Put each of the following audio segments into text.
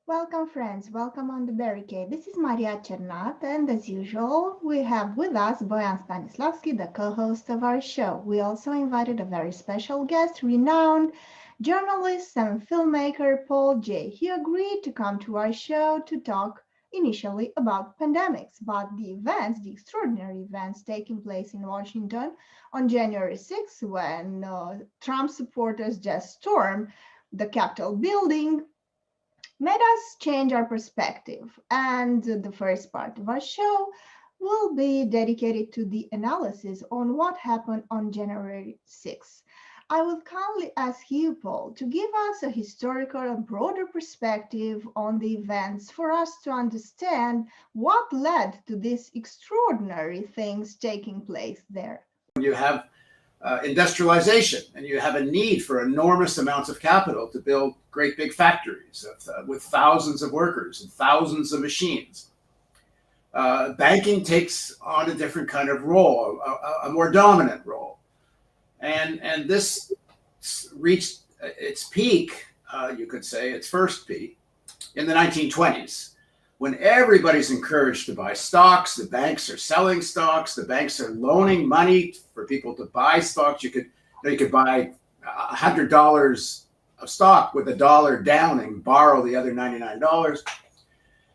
Welcome, friends. Welcome on the Barricade. This is Maria Chernat, and as usual, we have with us Boyan Stanislavski, the co-host of our show. We also invited a very special guest, renowned journalist and filmmaker Paul J. He agreed to come to our show to talk initially about pandemics, but the extraordinary events taking place in Washington on January 6th, when Trump supporters just stormed the Capitol building, made us change our perspective. And the first part of our show will be dedicated to the analysis on what happened on January 6th. I will kindly ask you, Paul, to give us a historical and broader perspective on the events for us to understand what led to these extraordinary things taking place there. You have industrialization, and you have a need for enormous amounts of capital to build great big factories with thousands of workers and thousands of machines. Banking takes on a different kind of role, a more dominant role. And this reached its peak, you could say, its first peak, in the 1920s, when everybody's encouraged to buy stocks. The banks are selling stocks. The banks are loaning money for people to buy stocks. You could buy $100 of stock with $1 down and borrow the other $99.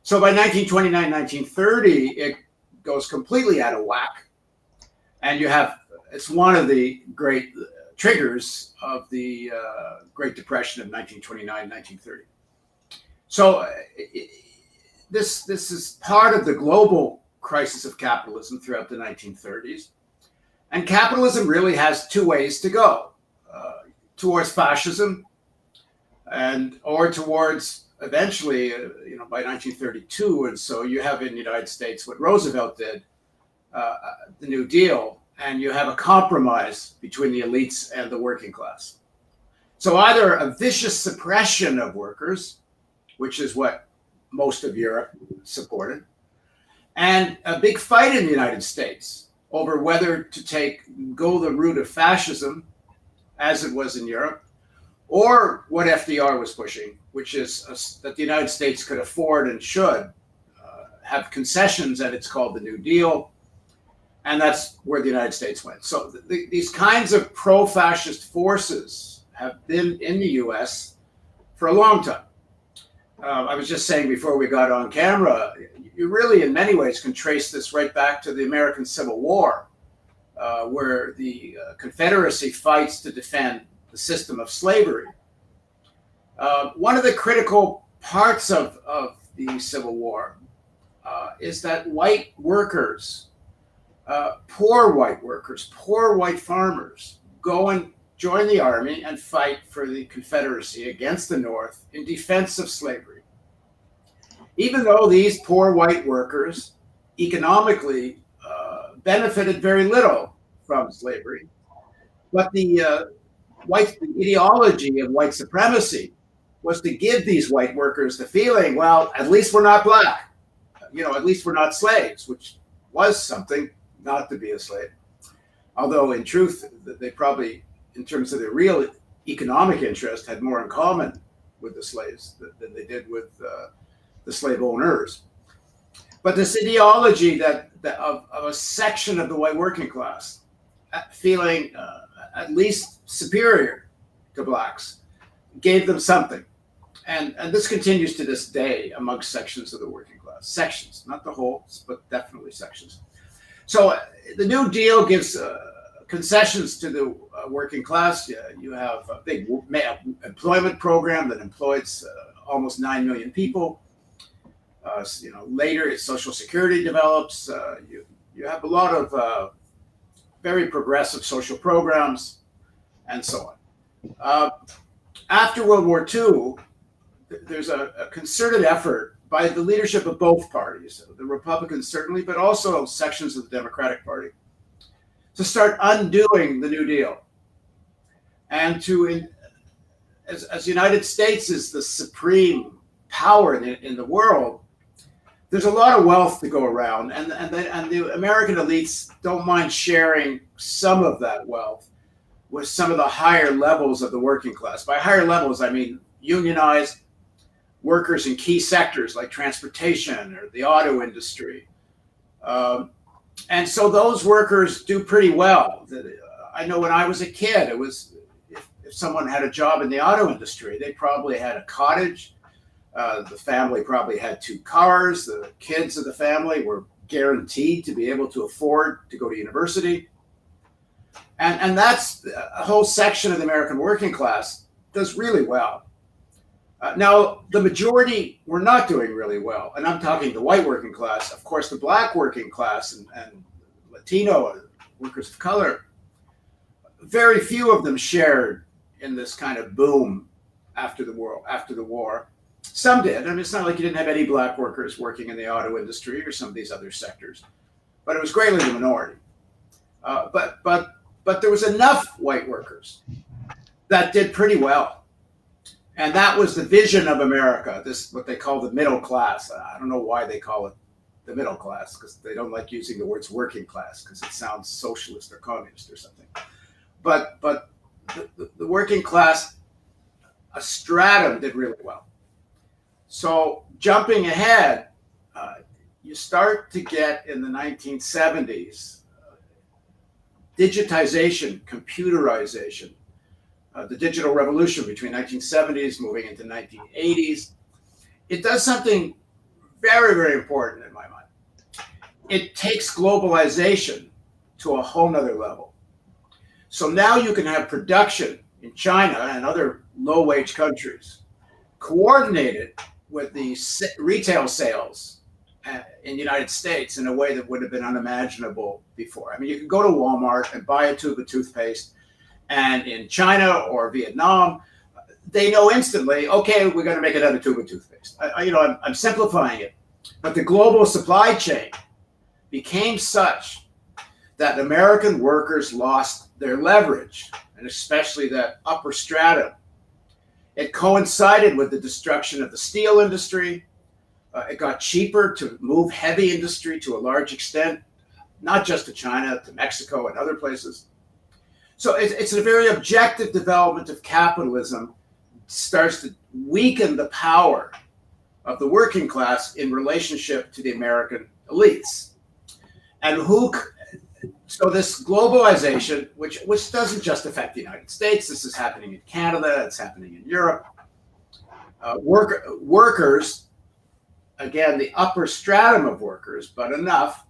So by 1929, 1930, it goes completely out of whack. And it's one of the great triggers of the Great Depression of 1929, 1930. So this is part of the global crisis of capitalism throughout the 1930s. And capitalism really has two ways to go, towards fascism or towards eventually, by 1932. And so you have in the United States what Roosevelt did, the New Deal, and you have a compromise between the elites and the working class. So either a vicious suppression of workers, which is what most of Europe supported, and a big fight in the United States over whether to go the route of fascism, as it was in Europe, or what FDR was pushing, which is that the United States could afford and should have concessions, and it's called the New Deal. And that's where the United States went. So these kinds of pro-fascist forces have been in the US for a long time. I was just saying before we got on camera, you really in many ways can trace this right back to the American Civil War, where the Confederacy fights to defend the system of slavery. One of the critical parts of the Civil War is that white workers, poor white workers, poor white farmers go and join the army and fight for the Confederacy against the North in defense of slavery. Even though these poor white workers economically benefited very little from slavery, but the ideology of white supremacy was to give these white workers the feeling, well, at least we're not black, at least we're not slaves, which was something not to be a slave. Although in truth, they probably, in terms of their real economic interest, had more in common with the slaves than they did with the slave owners. But this ideology of a section of the white working class feeling at least superior to blacks gave them something. And this continues to this day amongst sections of the working class. Sections, not the whole, but definitely sections. So the New Deal gives concessions to the working class. You have a big employment program that employs almost 9 million people. Later, Social Security develops. You have a lot of very progressive social programs, and so on. After World War II, there's a concerted effort by the leadership of both parties, the Republicans certainly, but also sections of the Democratic Party, to start undoing the New Deal. And as the United States is the supreme power in the world, there's a lot of wealth to go around, and the American elites don't mind sharing some of that wealth with some of the higher levels of the working class. By higher levels, I mean unionized, workers in key sectors like transportation or the auto industry. And so those workers do pretty well. I know when I was a kid, it was if someone had a job in the auto industry, they probably had a cottage. The family probably had 2 cars. The kids of the family were guaranteed to be able to afford to go to university. And that's a whole section of the American working class does really well. Now, the majority were not doing really well. And I'm talking the white working class. Of course, the black working class and Latino workers of color, very few of them shared in this kind of boom after the war. Some did. I mean, it's not like you didn't have any black workers working in the auto industry or some of these other sectors, but it was greatly the minority. But there was enough white workers that did pretty well. And that was the vision of America, this what they call the middle class. I don't know why they call it the middle class, because they don't like using the words working class because it sounds socialist or communist or something. But the working class, a stratum, did really well. So jumping ahead, you start to get in the 1970s, digitization, computerization, the digital revolution between 1970s moving into 1980s. It does something very, very important in my mind. It takes globalization to a whole nother level. So now you can have production in China and other low-wage countries coordinated with the retail sales in the United States in a way that would have been unimaginable before. I mean, you can go to Walmart and buy a tube of toothpaste, and in China or Vietnam, they know instantly, okay, we're going to make another tube of toothpaste. I'm simplifying it, but the global supply chain became such that American workers lost their leverage, and especially that upper stratum. It coincided with the destruction of the steel industry. It got cheaper to move heavy industry to a large extent, not just to China, to Mexico and other places. So it's a very objective development of capitalism. Starts to weaken the power of the working class in relationship to the American elites. And so this globalization, which doesn't just affect the United States, this is happening in Canada, it's happening in Europe. Workers, again, the upper stratum of workers, but enough,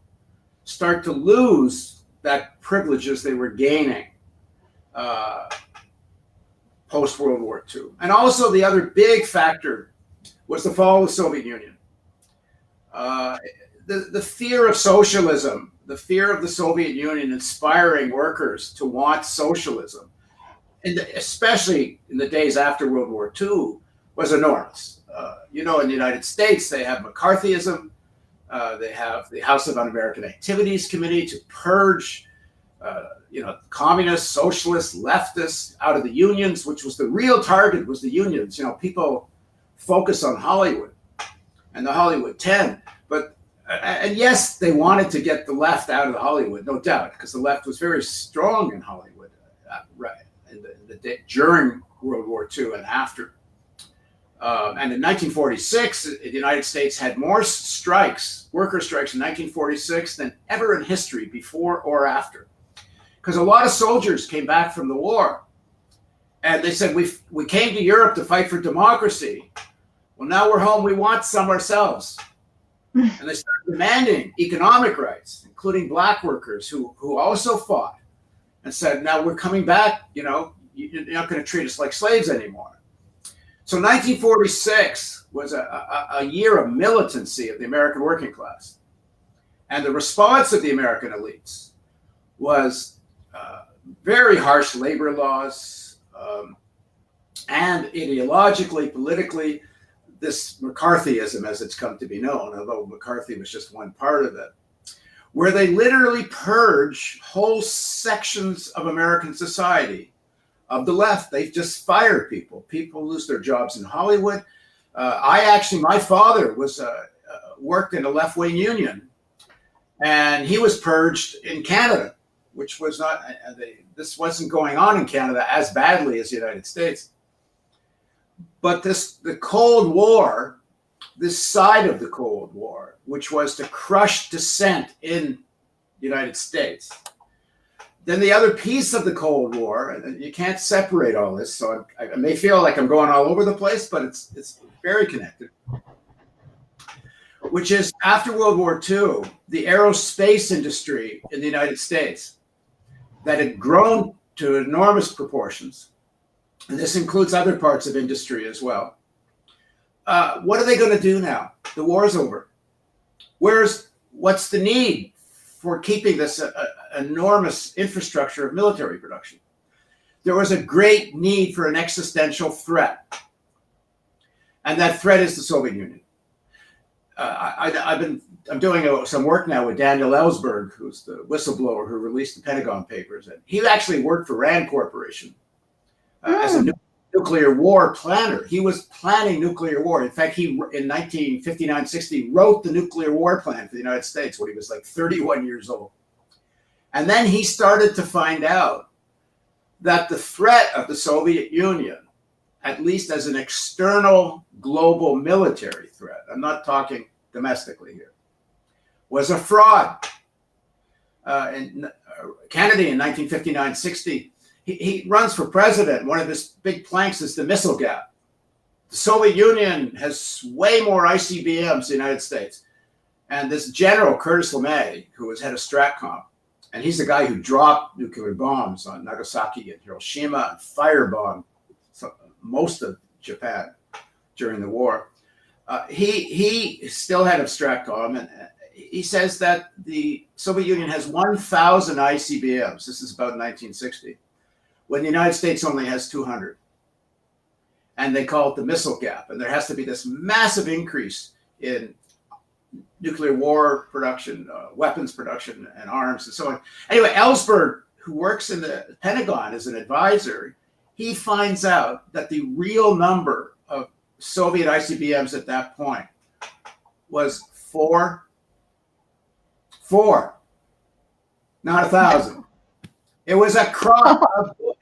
start to lose that privileges they were gaining post-World War II. And also the other big factor was the fall of the Soviet Union. The fear of socialism, the fear of the Soviet Union inspiring workers to want socialism, and especially in the days after World War II, was enormous. In the United States, they have McCarthyism. They have the House of Un-American Activities Committee to purge communists, socialists, leftists out of the unions, which was the real target, was the unions. People focus on Hollywood and the Hollywood 10, and yes, they wanted to get the left out of Hollywood, no doubt, because the left was very strong in Hollywood during World War II and after. And in 1946, the United States had more strikes, worker strikes in 1946 than ever in history before or after. Because a lot of soldiers came back from the war and they said, we came to Europe to fight for democracy. Well, now we're home, we want some ourselves. And they started demanding economic rights, including black workers who also fought and said, now we're coming back, you're not going to treat us like slaves anymore. So 1946 was a year of militancy of the American working class. And the response of the American elites was very harsh labor laws and ideologically, politically, this McCarthyism, as it's come to be known, although McCarthy was just one part of it, where they literally purge whole sections of American society of the left. They just fire people. People lose their jobs in Hollywood. My father worked in a left-wing union, and he was purged in Canada, which was this wasn't going on in Canada as badly as the United States. But the Cold War, this side of the Cold War, which was to crush dissent in the United States. Then the other piece of the Cold War, and you can't separate all this, so I may feel like I'm going all over the place, but it's very connected, which is after World War II, the aerospace industry in the United States that had grown to enormous proportions, and this includes other parts of industry as well. What are they going to do now? The war's over. What's the need for keeping this enormous infrastructure of military production? There was a great need for an existential threat, and that threat is the Soviet Union. I'm doing some work now with Daniel Ellsberg, who's the whistleblower who released the Pentagon Papers, and he actually worked for Rand Corporation as a nuclear war planner. He was planning nuclear war. In fact, he in 1959-60 wrote the nuclear war plan for the United States when he was like 31 years old. And then he started to find out that the threat of the Soviet Union, at least as an external global military threat, I'm not talking domestically here, was a fraud. Kennedy in 1959-60, he runs for president. One of his big planks is the missile gap. The Soviet Union has way more ICBMs than the United States. And this general, Curtis LeMay, who was head of Stratcom, and he's the guy who dropped nuclear bombs on Nagasaki and Hiroshima and firebombed most of Japan during the war. He is still head of Stratcom, and he says that the Soviet Union has 1,000 ICBMs. This is about 1960, when the United States only has 200. And they call it the missile gap. And there has to be this massive increase in nuclear war production, weapons production, and arms, and so on. Anyway, Ellsberg, who works in the Pentagon as an advisor, he finds out that the real number of Soviet ICBMs at that point was four, not 1,000. It was a crop.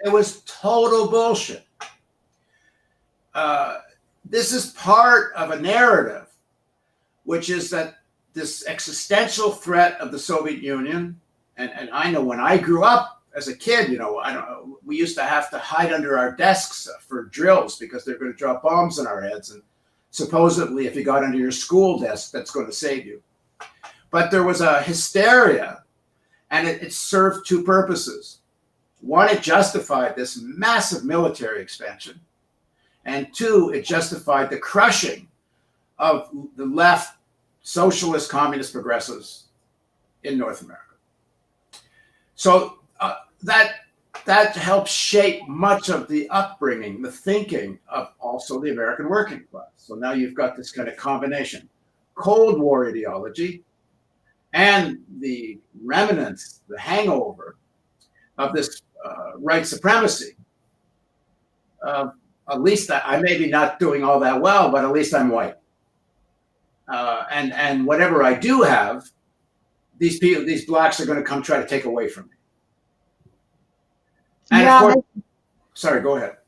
It was total bullshit. This is part of a narrative, which is that this existential threat of the Soviet Union, and I know when I grew up as a kid, we used to have to hide under our desks for drills because they're going to drop bombs on our heads. And supposedly, if you got under your school desk, that's going to save you. But there was a hysteria, and it served two purposes. One, it justified this massive military expansion. And two, it justified the crushing of the left socialist, communist progressives in North America. So that helps shape much of the upbringing, the thinking of also the American working class. So now you've got this kind of combination: Cold War ideology and the remnants, the hangover of this white supremacy. At least I may be not doing all that well, but at least I'm white. And whatever I do have, these people, these blacks are going to come try to take away from me. And Yeah, of course, sorry, go ahead.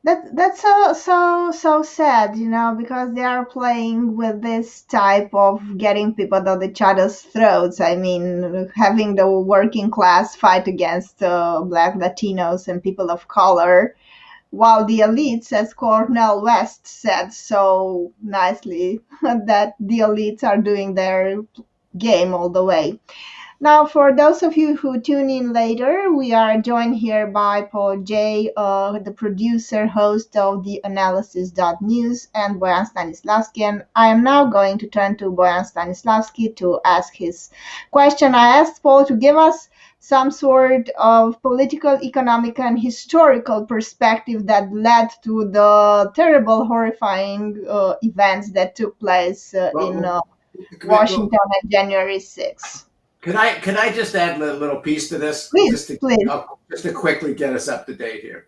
that's so sad, because they are playing with this type of getting people down each other's throats. I mean, having the working class fight against Black Latinos and people of color, while the elites, as Cornel West said so nicely, that the elites are doing their game all the way. Now, for those of you who tune in later, we are joined here by Paul J., the producer, host of theAnalysis-news, and Boyan Stanislavski. And I am now going to turn to Boyan Stanislavski to ask his question. I asked Paul to give us some sort of political, economic, and historical perspective that led to the terrible, horrifying events that took place in Washington on January 6th. Can I just add a little piece to this? Please. Just to quickly get us up to date here.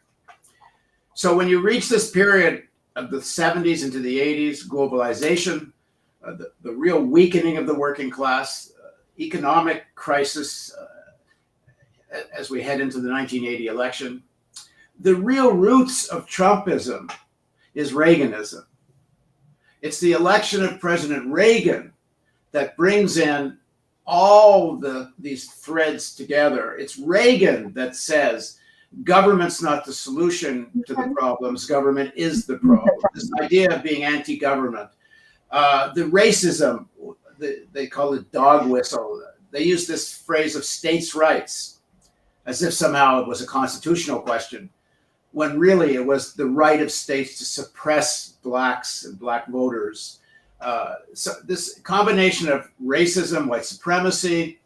So when you reach this period of the 70s into the 80s, globalization, the real weakening of the working class, economic crisis as we head into the 1980 election, the real roots of Trumpism is Reaganism. It's the election of President Reagan that brings in all these threads together. It's Reagan that says government's not the solution to the problems, government is the problem. This idea of being anti-government. The racism, they call it dog whistle. They use this phrase of states' rights as if somehow it was a constitutional question, when really it was the right of states to suppress blacks and black voters. So this combination of racism, white supremacy,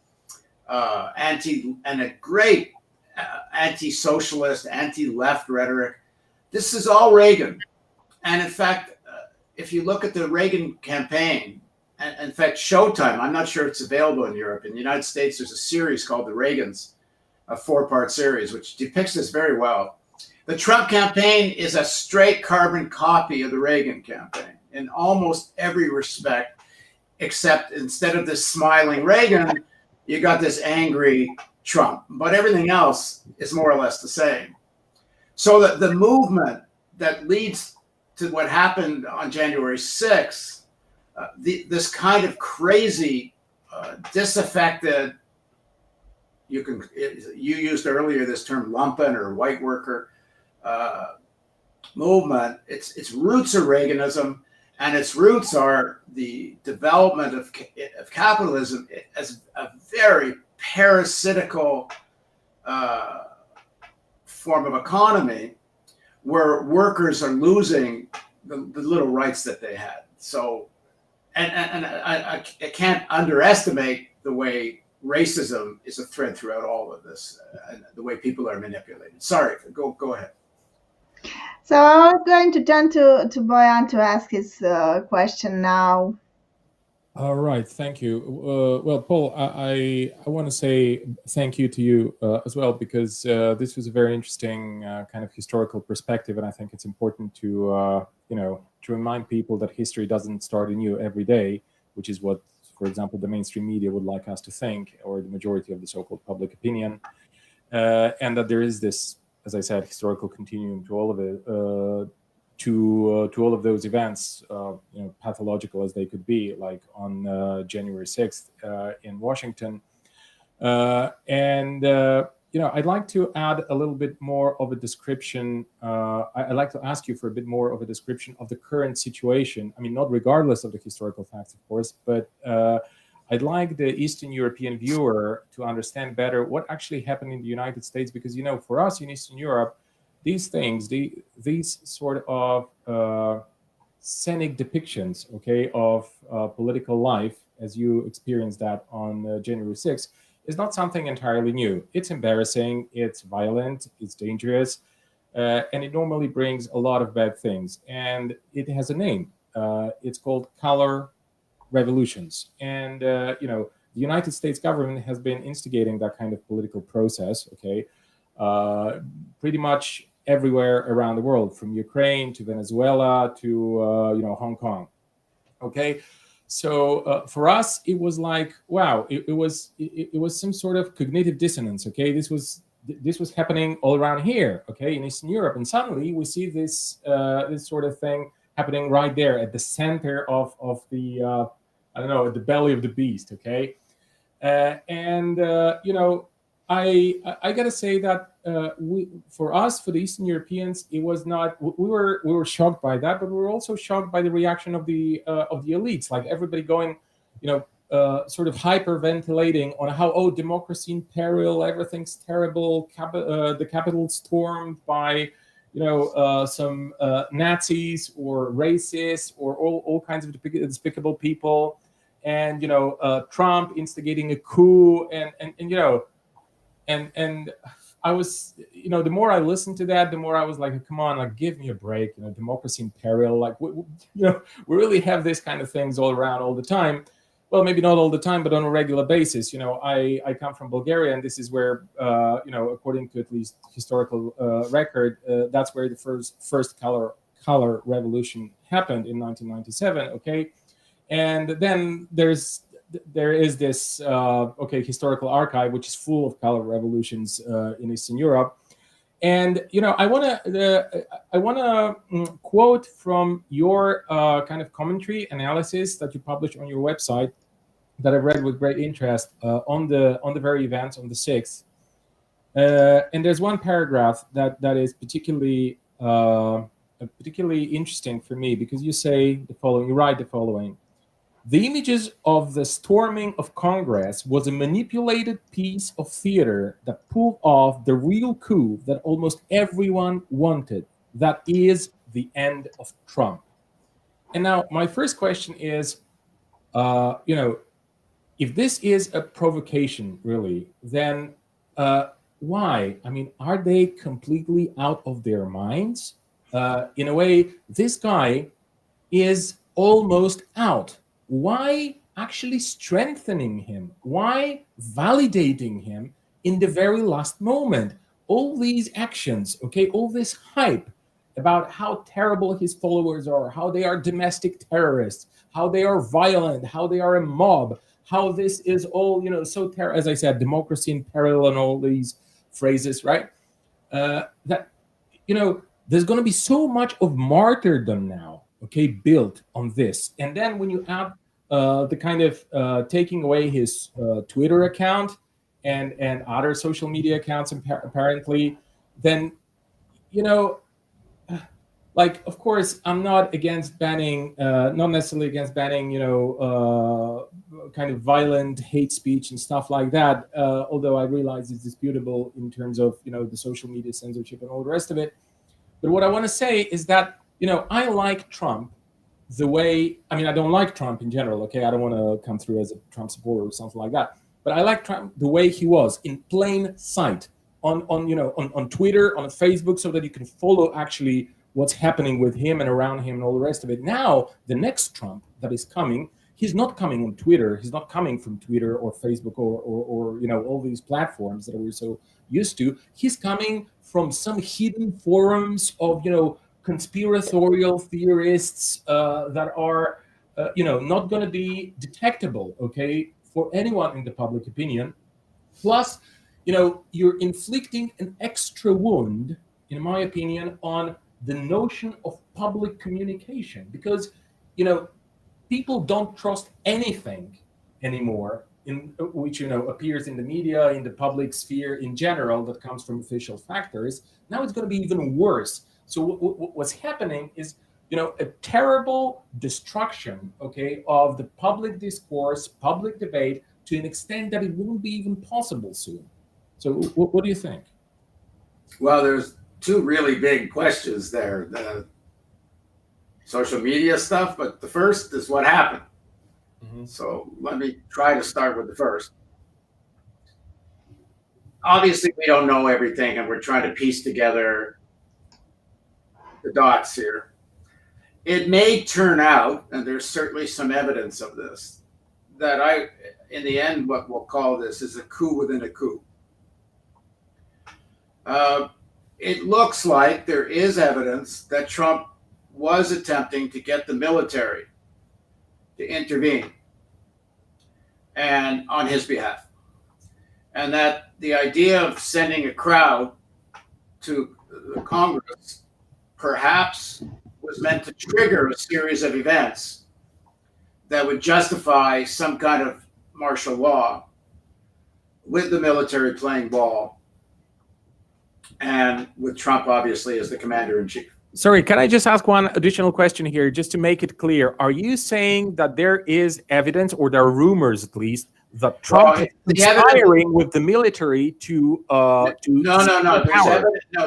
and a great anti-socialist, anti-left rhetoric, this is all Reagan. And in fact, if you look at the Reagan campaign, and in fact, Showtime, I'm not sure it's available in Europe. In the United States, there's a series called The Reagans, a 4-part series, which depicts this very well. The Trump campaign is a straight carbon copy of the Reagan campaign in almost every respect, except instead of this smiling Reagan, you got this angry Trump. But everything else is more or less the same. So that the movement that leads to what happened on January 6th, this kind of crazy, disaffected, you used earlier this term lumpen or white worker movement, its roots are Reaganism, and its roots are the development of capitalism as a very parasitical form of economy where workers are losing the little rights that they had. So, and I can't underestimate the way racism is a thread throughout all of this, and the way people are manipulated. Sorry, go ahead. So I'm going to turn to Boyan to ask his question now. All right, thank you. Well, Paul, I want to say thank you to you as well, because this was a very interesting kind of historical perspective, and I think it's important to to remind people that history doesn't start anew every day, which is what, for example, the mainstream media would like us to think, or the majority of the so-called public opinion, and that there is this, as I said, historical continuum to all of it. To all of those events, pathological as they could be, like on January 6th in Washington. I'd like to add a little bit more of a description. I'd like to ask you for a bit more of a description of the current situation. I mean, not regardless of the historical facts, of course, but I'd like the Eastern European viewer to understand better what actually happened in the United States, because, for us in Eastern Europe, these things, these sort of scenic depictions, of political life, as you experienced that on January 6th, is not something entirely new. It's embarrassing, it's violent, it's dangerous, and it normally brings a lot of bad things. And it has a name. It's called color revolutions. And, the United States government has been instigating that kind of political process, pretty much everywhere around the world, from Ukraine to Venezuela to Hong Kong. So for us, it was like, wow, it was some sort of cognitive dissonance. This was happening all around here, in Eastern Europe, and suddenly we see this this sort of thing happening right there at the center of the at the belly of the beast. I gotta say that for the Eastern Europeans, it was not. We were shocked by that, but we were also shocked by the reaction of the elites, like everybody going, sort of hyperventilating on how democracy in peril, everything's terrible. The Capitol stormed by some Nazis or racists or all kinds of despicable people, and Trump instigating a coup, and I was, the more I listened to that, the more I was like, come on, like, give me a break, democracy in peril. Like, we really have this kind of things all around all the time. Well, maybe not all the time, but on a regular basis. I come from Bulgaria, and this is where, according to at least historical record, that's where the first color revolution happened in 1997. And then there is this historical archive which is full of color revolutions in Eastern Europe, And I want to quote from your kind of commentary analysis that you published on your website, that I read with great interest on the very events on the 6th. And there's one paragraph that is particularly interesting for me, because you say the following. You write the following: the images of the storming of Congress was a manipulated piece of theater that pulled off the real coup that almost everyone wanted. That is the end of Trump. And now my first question is, if this is a provocation, really, then why? I mean, are they completely out of their minds? In a way, this guy is almost out. Why actually strengthening him? Why validating him in the very last moment? All these actions, okay, all this hype about how terrible his followers are, how they are domestic terrorists, how they are violent, how they are a mob, how this is all, so as I said, democracy in peril and all these phrases, right? That, there's going to be so much of martyrdom now, okay, built on this. And then when you add the kind of taking away his Twitter account and other social media accounts, apparently, then, like, of course, I'm not against banning, not necessarily against banning, kind of violent hate speech and stuff like that, although I realize it's disputable in terms of, the social media censorship and all the rest of it. But what I want to say is that, I like Trump the way, I mean, I don't like Trump in general, okay? I don't want to come through as a Trump supporter or something like that. But I like Trump the way he was, in plain sight, on Twitter, on Facebook, so that you can follow actually what's happening with him and around him and all the rest of it. Now, the next Trump that is coming, he's not coming on Twitter. He's not coming from Twitter or Facebook or all these platforms that we're so used to. He's coming from some hidden forums of, conspiratorial theorists that are, not going to be detectable, okay, for anyone in the public opinion. Plus, you're inflicting an extra wound, in my opinion, on the notion of public communication, because, people don't trust anything anymore in which, appears in the media, in the public sphere in general, that comes from official factors. Now it's going to be even worse. So what's happening is, a terrible destruction, okay, of the public discourse, public debate, to an extent that it won't be even possible soon. So what do you think? Well, there's two really big questions there. The social media stuff, but the first is what happened. Mm-hmm. So let me try to start with the first. Obviously, we don't know everything, and we're trying to piece together the dots here. It may turn out, and there's certainly some evidence of this, that in the end, what we'll call this is a coup within a coup. It looks like there is evidence that Trump was attempting to get the military to intervene and on his behalf. And that the idea of sending a crowd to the Congress perhaps was meant to trigger a series of events that would justify some kind of martial law with the military playing ball, and with Trump obviously as the commander-in-chief. Sorry, can I just ask one additional question here, just to make it clear? Are you saying that there is evidence, or there are rumors at least, that Trump is conspiring with the military to No.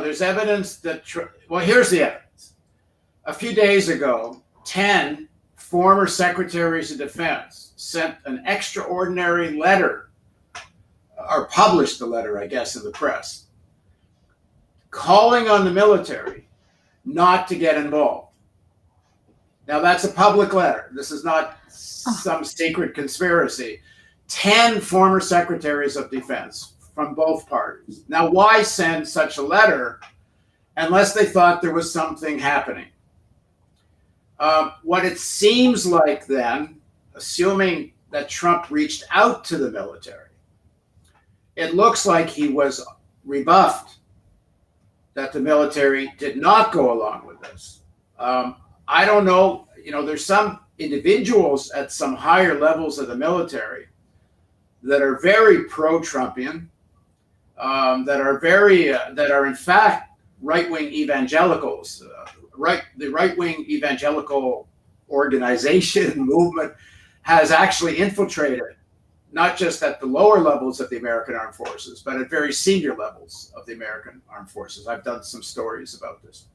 There's evidence that well, here's the evidence. A few days ago, 10 former secretaries of defense sent an extraordinary letter, or published the letter, I guess, in the press, calling on the military not to get involved. Now, that's a public letter. This is not some secret conspiracy. 10 former secretaries of defense from both parties. Now, why send such a letter unless they thought there was something happening? What it seems like then, assuming that Trump reached out to the military, it looks like he was rebuffed that the military did not go along with this. I don't know, there's some individuals at some higher levels of the military that are very pro-Trumpian, that are in fact right-wing evangelicals. The right-wing evangelical organization movement has actually infiltrated not just at the lower levels of the American Armed Forces, but at very senior levels of the American Armed Forces. I've done some stories about this.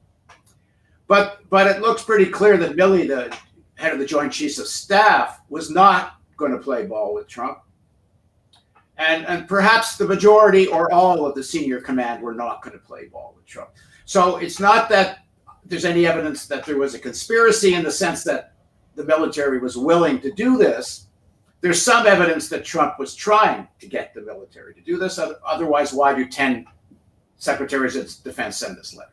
But it looks pretty clear that Milley, the head of the Joint Chiefs of Staff, was not going to play ball with Trump. And perhaps the majority or all of the senior command were not going to play ball with Trump. So it's not that there's any evidence that there was a conspiracy in the sense that the military was willing to do this. There's some evidence that Trump was trying to get the military to do this. Otherwise, why do 10 secretaries of defense send this letter?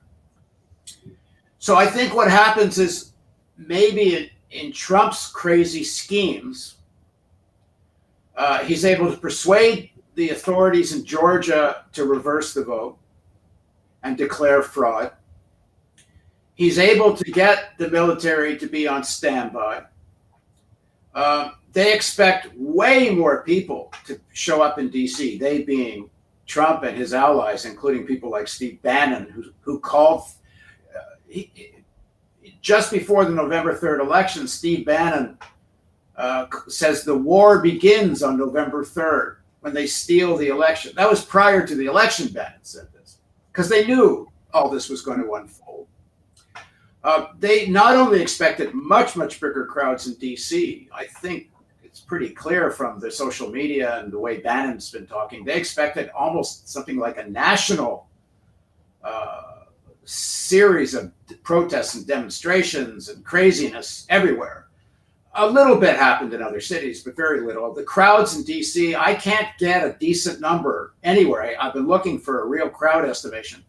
So I think what happens is maybe in Trump's crazy schemes, he's able to persuade the authorities in Georgia to reverse the vote and declare fraud. He's able to get the military to be on standby. They expect way more people to show up in D.C., they being Trump and his allies, including people like Steve Bannon, who called just before the November 3rd election. Steve Bannon says the war begins on November 3rd when they steal the election. That was prior to the election. Bannon said this because they knew all this was going to unfold. They not only expected much bigger crowds in D.C., I think it's pretty clear from the social media and the way Bannon's been talking, they expected almost something like a national series of protests and demonstrations and craziness everywhere. A little bit happened in other cities, but very little. The crowds in D.C., I can't get a decent number anywhere. I've been looking for a real crowd estimation.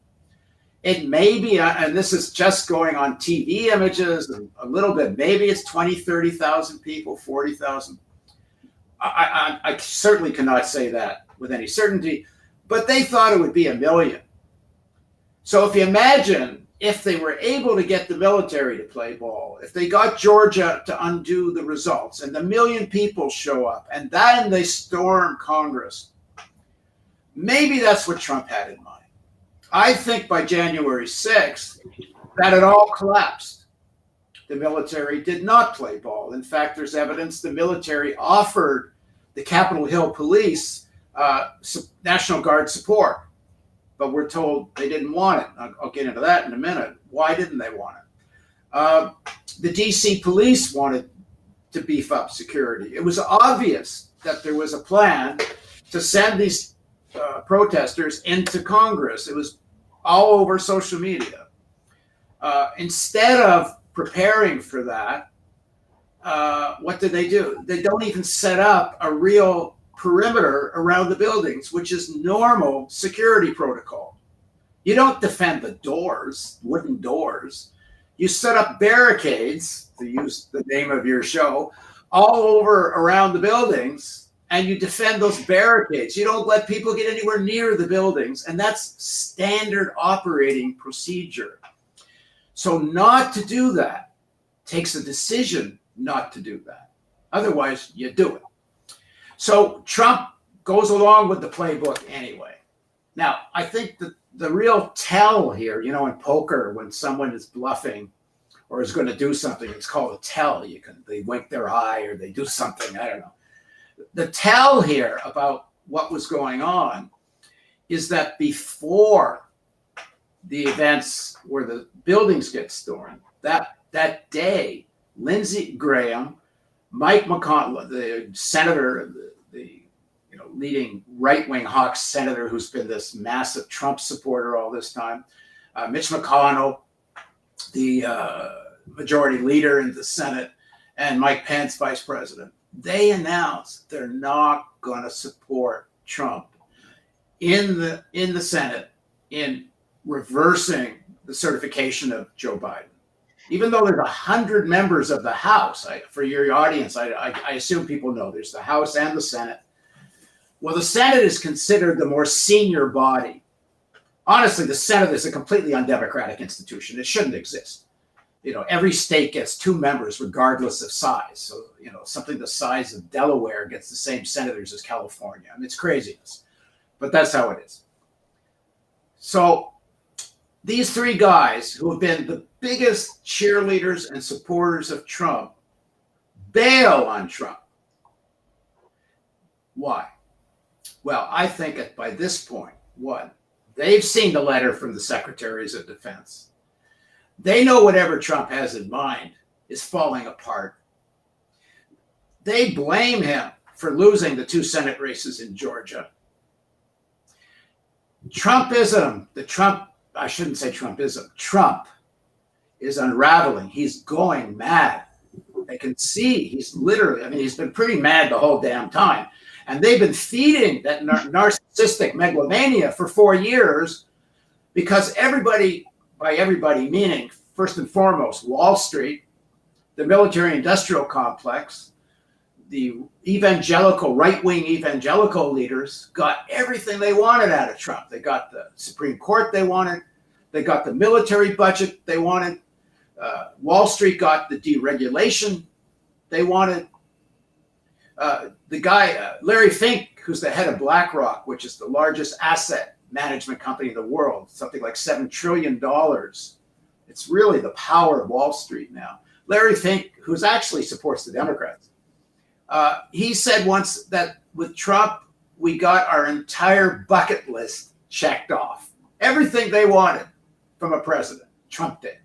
It may be, and this is just going on TV images and a little bit, maybe it's 20, 30,000 people, 40,000. I certainly cannot say that with any certainty, but they thought it would be 1 million. So if you imagine if they were able to get the military to play ball, if they got Georgia to undo the results and 1 million people show up and then they storm Congress, maybe that's what Trump had in mind. I think by January 6th, that it all collapsed. The military did not play ball. In fact, there's evidence the military offered the Capitol Hill police National Guard support, but we're told they didn't want it. I'll get into that in a minute. Why didn't they want it? The DC police wanted to beef up security. It was obvious that there was a plan to send these protesters into Congress. It was all over social media. Instead of preparing for that, what did they do? They don't even set up a real perimeter around the buildings, which is normal security protocol. You don't defend the doors, wooden doors. You set up barricades, to use the name of your show, all over around the buildings, and you defend those barricades. You don't let people get anywhere near the buildings, and that's standard operating procedure. So not to do that takes a decision not to do that. Otherwise, you do it. So Trump goes along with the playbook anyway. Now, I think that the real tell here, in poker, when someone is bluffing or is going to do something, it's called a tell. They wink their eye or they do something, I don't know. The tell here about what was going on is that before the events where the buildings get stormed, that day, Lindsey Graham, Mike McConnell, the senator, the leading right-wing hawk senator who's been this massive Trump supporter all this time, Mitch McConnell, the majority leader in the Senate, and Mike Pence, vice president, they announced they're not going to support Trump in the Senate in reversing the certification of Joe Biden. Even though there's 100 members of the House, for your audience, I assume people know there's the House and the Senate. Well, the Senate is considered the more senior body Honestly, the Senate is a completely undemocratic institution. It shouldn't exist. Every state gets 2 members regardless of size. So, something the size of Delaware gets the same senators as California. I mean, it's craziness, but that's how it is. So these 3 guys who have been the biggest cheerleaders and supporters of Trump bail on Trump. Why? Well, I think by this point, one, they've seen the letter from the secretaries of defense. They know whatever Trump has in mind is falling apart. They blame him for losing the 2 Senate races in Georgia. Trumpism, I shouldn't say Trumpism, Trump is unraveling. He's going mad. They can see he's been pretty mad the whole damn time. And they've been feeding that narcissistic megalomania for 4 years because everybody, by everybody meaning first and foremost, Wall Street, the military-industrial complex, the right-wing evangelical leaders got everything they wanted out of Trump. They got the Supreme Court they wanted. They got the military budget they wanted. Wall Street got the deregulation they wanted. The guy, Larry Fink, who's the head of BlackRock, which is the largest asset management company in the world, something like $7 trillion. It's really the power of Wall Street now. Larry Fink, who actually supports the Democrats, he said once that with Trump, we got our entire bucket list checked off. Everything they wanted from a president, Trump did.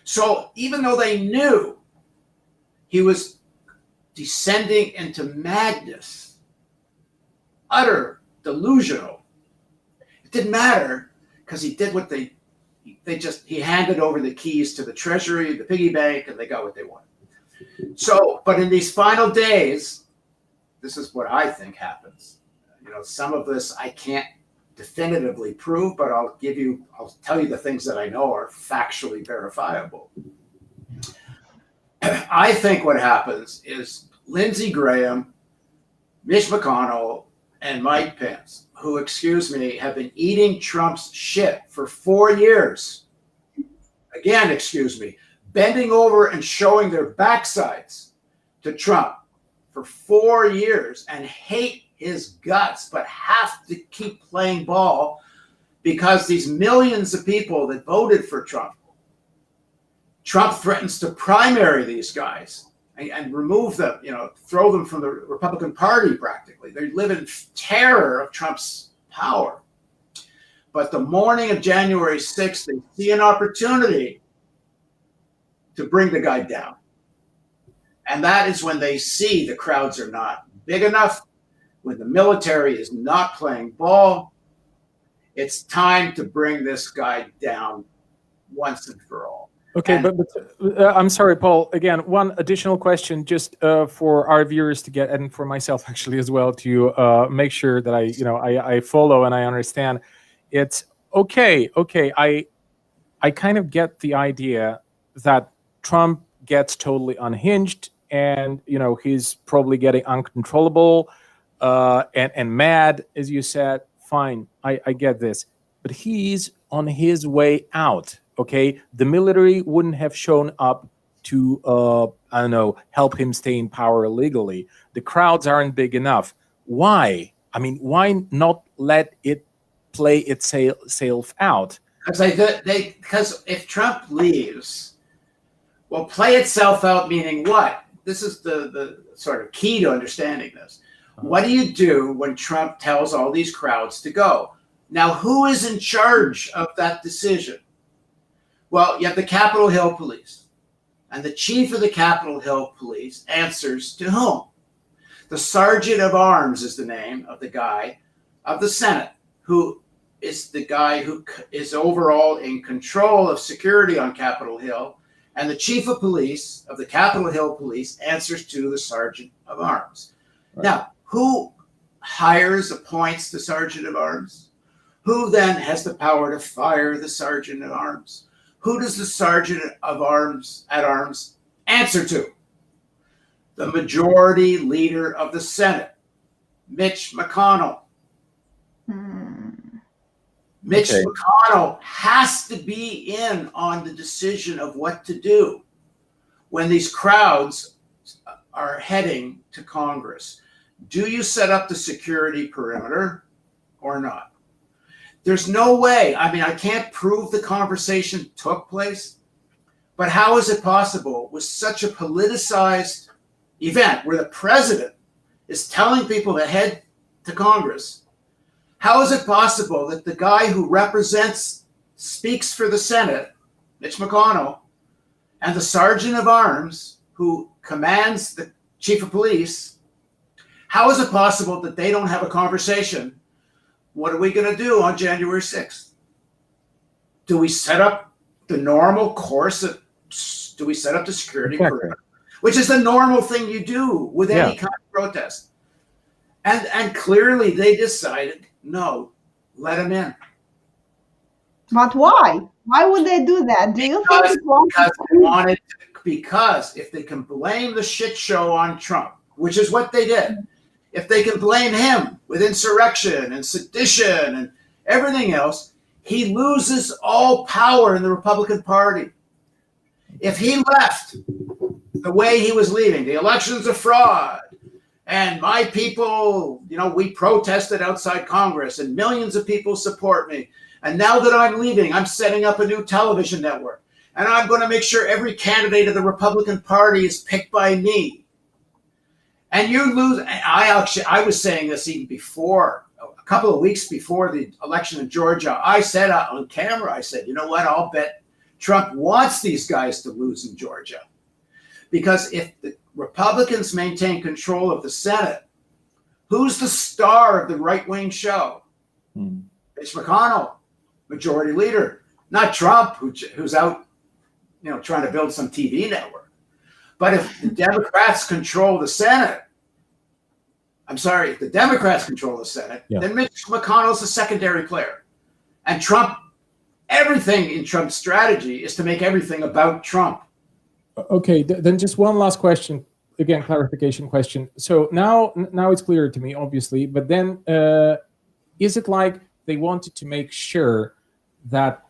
So even though they knew he was descending into madness, utter delusional, it didn't matter because he did what he handed over the keys to the Treasury, the piggy bank, and they got what they wanted. So, but in these final days, this is what I think happens. Some of this I can't definitively prove, but I'll tell you the things that I know are factually verifiable. I think what happens is Lindsey Graham, Mitch McConnell, and Mike Pence, who, have been eating Trump's shit for 4 years. Again, bending over and showing their backsides to Trump for 4 years and hate his guts, but have to keep playing ball because these millions of people that voted for Trump threatens to primary these guys and remove them, throw them from the Republican Party practically. They live in terror of Trump's power. But the morning of January 6th, they see an opportunity to bring the guy down. And that is when they see the crowds are not big enough, when the military is not playing ball. It's time to bring this guy down once and for all. Okay, but I'm sorry, Paul. Again, one additional question, just for our viewers to get, and for myself actually as well, to make sure that I follow and I understand. It's okay. I kind of get the idea that Trump gets totally unhinged, and he's probably getting uncontrollable and mad, as you said. Fine, I get this, but he's on his way out. Okay, the military wouldn't have shown up to help him stay in power illegally. The crowds aren't big enough. Why? I mean, why not let it play itself out? Because if Trump leaves, well, play itself out meaning what? This is the sort of key to understanding this. What do you do when Trump tells all these crowds to go? Now, who is in charge of that decision? Well, you have the Capitol Hill Police, and the chief of the Capitol Hill Police answers to whom? The Sergeant of Arms is the name of the guy of the Senate, who is the guy who is overall in control of security on Capitol Hill, and the chief of police of the Capitol Hill Police answers to the Sergeant of Arms. Right. Now, who appoints the Sergeant of Arms? Who then has the power to fire the Sergeant of Arms? Who does the Sergeant of Arms answer to? The majority leader of the Senate, Mitch McConnell. Mitch McConnell has to be in on the decision of what to do when these crowds are heading to Congress. Do you set up the security perimeter or not? There's no way. I mean, I can't prove the conversation took place, but how is it possible with such a politicized event where the president is telling people to head to Congress? How is it possible that the guy who speaks for the Senate, Mitch McConnell, and the sergeant of arms who commands the chief of police, how is it possible that they don't have a conversation? What are we going to do on January 6th? Do we set up the normal course do we set up the security perimeter, which is the normal thing you do with any kind of protest? And clearly they decided, no, let him in. But why? Why would they do that? Do you think it was because if they can blame the shit show on Trump, which is what they did, if they can blame him with insurrection and sedition and everything else, he loses all power in the Republican Party. If he left the way he was leaving, the election's a fraud, and my people, we protested outside Congress and millions of people support me. And now that I'm leaving, I'm setting up a new television network. And I'm going to make sure every candidate of the Republican Party is picked by me. And you lose. I was saying this even before, a couple of weeks before the election in Georgia. I said on camera, I said, you know what? I'll bet Trump wants these guys to lose in Georgia. Because if the Republicans maintain control of the Senate, who's the star of the right-wing show? Mitch McConnell, majority leader, not Trump, who's out, trying to build some TV network. But if the Democrats control the Senate, if the Democrats control the Senate, then Mitch McConnell's a secondary player. And Trump, everything in Trump's strategy is to make everything about Trump. Okay, then just one last question. Again, clarification question. So now it's clear to me, obviously, but then is it like they wanted to make sure that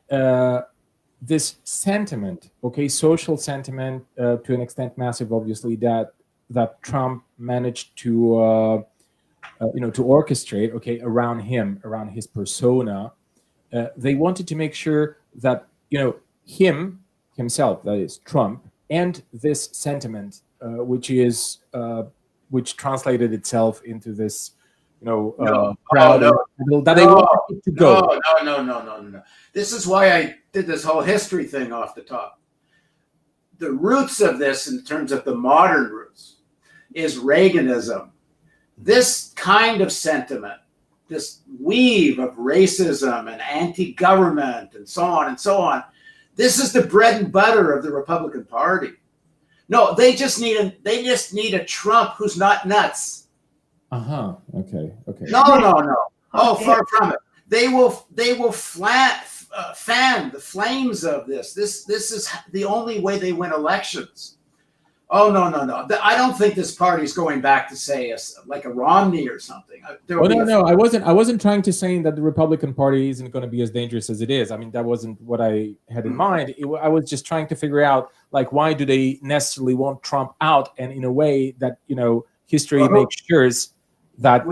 this sentiment, social sentiment, to an extent massive, obviously, that Trump managed to to orchestrate, around him, around his persona, they wanted to make sure that himself, that is Trump, and this sentiment, which translated itself into this, crowd that they wanted it to go. No. This is why I did this whole history thing off the top. The roots of this, in terms of the modern roots, is Reaganism. This kind of sentiment, this weave of racism and anti-government and so on, this is the bread and butter of the Republican Party. No, they just need a Trump who's not nuts. Okay. No. Oh, far from it. They will fan the flames of this. This is the only way they win elections. Oh, no. I don't think this party's going back to say like a Romney or something. No. I wasn't trying to say that the Republican Party isn't going to be as dangerous as it is. I mean, that wasn't what I had in mind. I was just trying to figure out, why do they necessarily want Trump out? And in a way that, history makes sure that,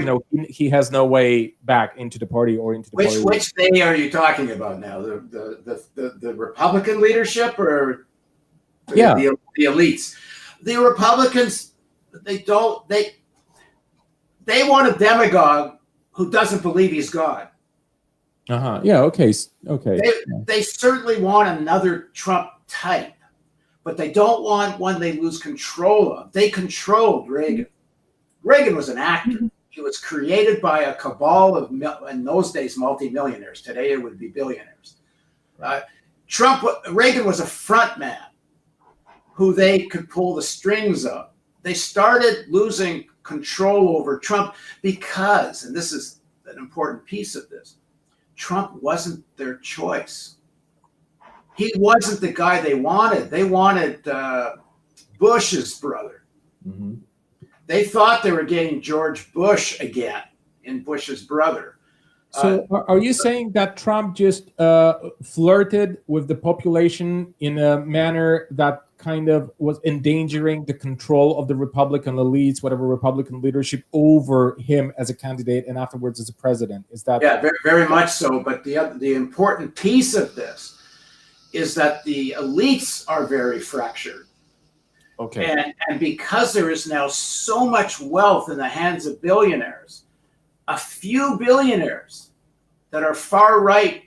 he has no way back into the party or into the party. Which day are you talking about now? The Republican leadership or the elites? The Republicans, they want a demagogue who doesn't believe he's God. Yeah. Okay. They certainly want another Trump type, but they don't want one they lose control of. They controlled Reagan. Reagan was an actor. He was created by a cabal of, in those days, multimillionaires. Today it would be billionaires. Reagan was a front man who they could pull the strings of. They started losing control over Trump because, and this is an important piece of this, Trump wasn't their choice. He wasn't the guy they wanted. They wanted Bush's brother. They thought they were getting George Bush again in Bush's brother. So, are you saying that Trump just flirted with the population in a manner that kind of was endangering the control of the Republican elites, whatever Republican leadership, over him as a candidate and afterwards as a president? Is that? Yeah, very, very much so. But the important piece of this is that the elites are very fractured. Okay. And because there is now so much wealth in the hands of billionaires, a few billionaires that are far right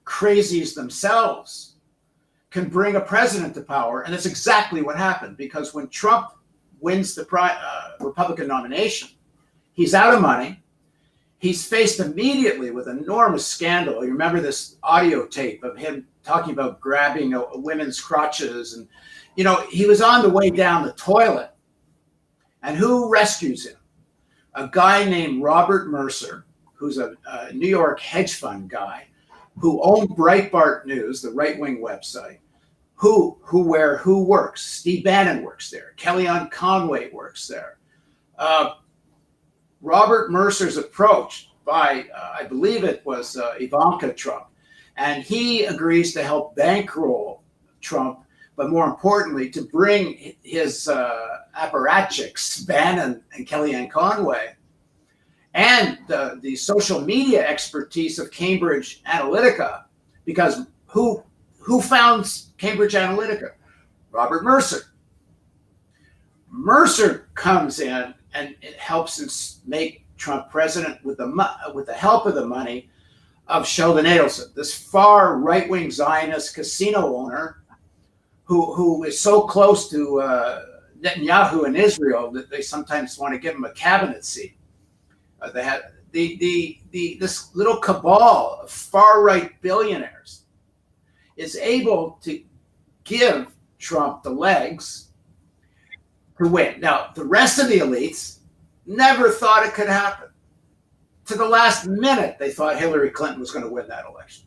crazies themselves can bring a president to power. And that's exactly what happened, because when Trump wins the Republican nomination, he's out of money. He's faced immediately with enormous scandal. You remember this audio tape of him talking about grabbing women's crotches, and he was on the way down the toilet. And who rescues him? A guy named Robert Mercer, who's a New York hedge fund guy, who owned Breitbart News, the right-wing website. Who works? Steve Bannon works there. Kellyanne Conway works there. Robert Mercer's approached by, I believe it was Ivanka Trump, and he agrees to help bankroll Trump, but more importantly, to bring his apparatchiks, Bannon and Kellyanne Conway, and the social media expertise of Cambridge Analytica, because who founds Cambridge Analytica? Robert Mercer. Mercer comes in and it helps make Trump president with the help of the money of Sheldon Adelson, this far right-wing Zionist casino owner who is so close to Netanyahu in Israel that they sometimes want to give him a cabinet seat. They had this little cabal of far-right billionaires is able to give Trump the legs to win. Now, the rest of the elites never thought it could happen. To the last minute, they thought Hillary Clinton was going to win that election.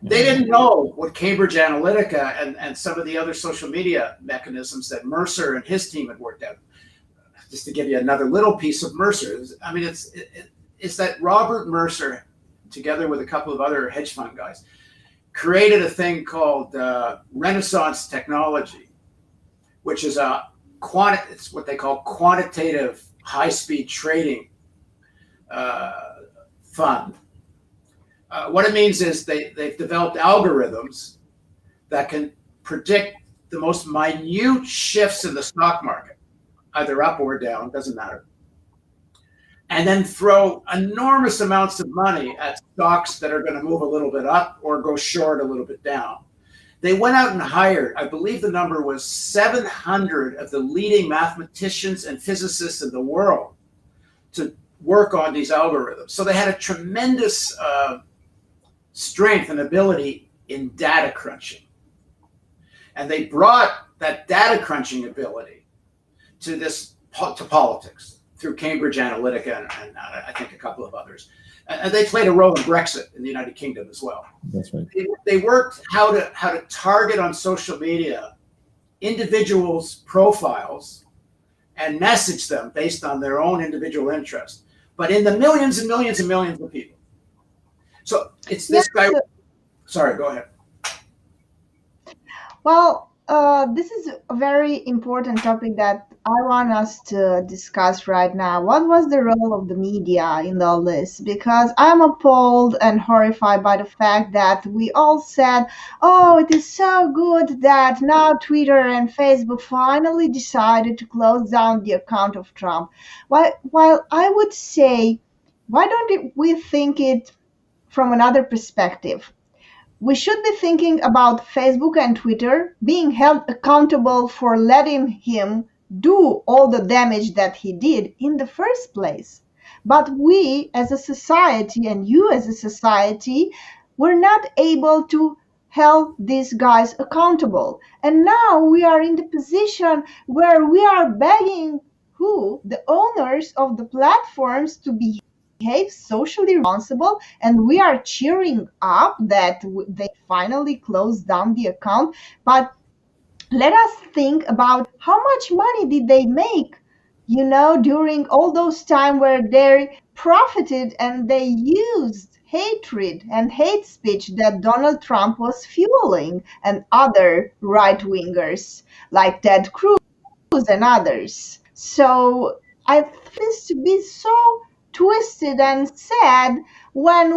They didn't know what Cambridge Analytica and some of the other social media mechanisms that Mercer and his team had worked out. Just to give you another little piece of Mercer, I mean, it's that Robert Mercer, together with a couple of other hedge fund guys, created a thing called Renaissance technology, which is it's what they call quantitative high-speed trading fund. What it means is they've developed algorithms that can predict the most minute shifts in the stock market, either up or down, doesn't matter, and then throw enormous amounts of money at stocks that are going to move a little bit up or go short a little bit down. They went out and hired, I believe the number was 700 of the leading mathematicians and physicists in the world to work on these algorithms. So they had a tremendous strength and ability in data crunching. And they brought that data crunching ability to politics through Cambridge Analytica and I think a couple of others. And they played a role in Brexit in the United Kingdom as well. That's right. They worked how to target on social media individuals' profiles and message them based on their own individual interest, but in the millions and millions and millions of people. So it's this guy. Sorry, go ahead. Well, this is a very important topic that I want us to discuss right now. What was the role of the media in all this? Because I'm appalled and horrified by the fact that we all said, oh, it is so good that now Twitter and Facebook finally decided to close down the account of Trump. While I would say, why don't we think it from another perspective? We should be thinking about Facebook and Twitter being held accountable for letting him do all the damage that he did in the first place. But we as a society and you as a society were not able to hold these guys accountable. And now we are in the position where we are begging the owners of the platforms to behave socially responsible, and we are cheering up that they finally closed down the account. But let us think about how much money did they make during all those time where they profited and they used hatred and hate speech that Donald Trump was fueling and other right wingers like Ted Cruz and others. So I find this to be so twisted and sad when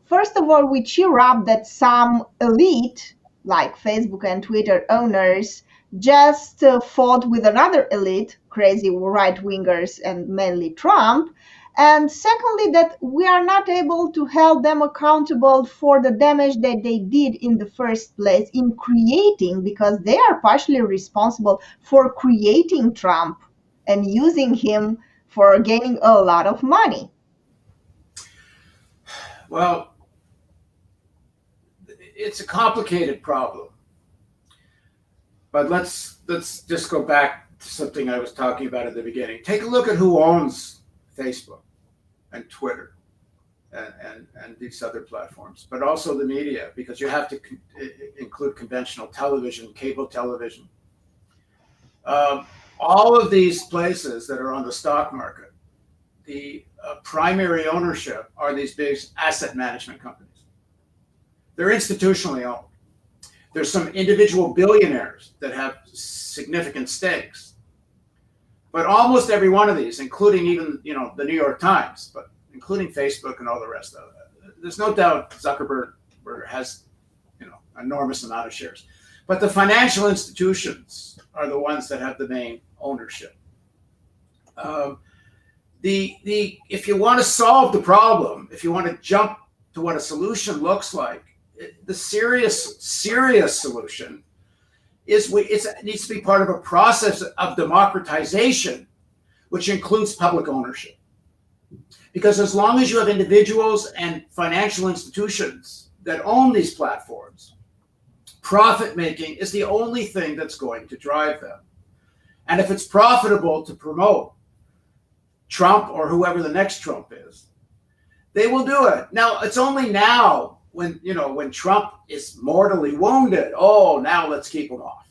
first of all, we cheer up that some elite, like Facebook and Twitter owners, just fought with another elite, crazy right wingers and mainly Trump. And secondly, that we are not able to hold them accountable for the damage that they did in the first place in creating, because they are partially responsible for creating Trump and using him for gaining a lot of money. Well, it's a complicated problem. But let's just go back to something I was talking about at the beginning. Take a look at who owns Facebook and Twitter and these other platforms, but also the media, because you have to include conventional television, cable television. All of these places that are on the stock market, the primary ownership are these big asset management companies. They're institutionally owned. There's some individual billionaires that have significant stakes, but almost every one of these, including even the New York Times, but including Facebook and all the rest of it, there's no doubt Zuckerberg has enormous amount of shares, but the financial institutions are the ones that have the main ownership. If you want to solve the problem, if you want to jump to what a solution looks like, the serious solution is it needs to be part of a process of democratization, which includes public ownership. Because as long as you have individuals and financial institutions that own these platforms, profit making is the only thing that's going to drive them. And if it's profitable to promote Trump or whoever the next Trump is, they will do it. Now, it's only now when Trump is mortally wounded, now let's keep him off.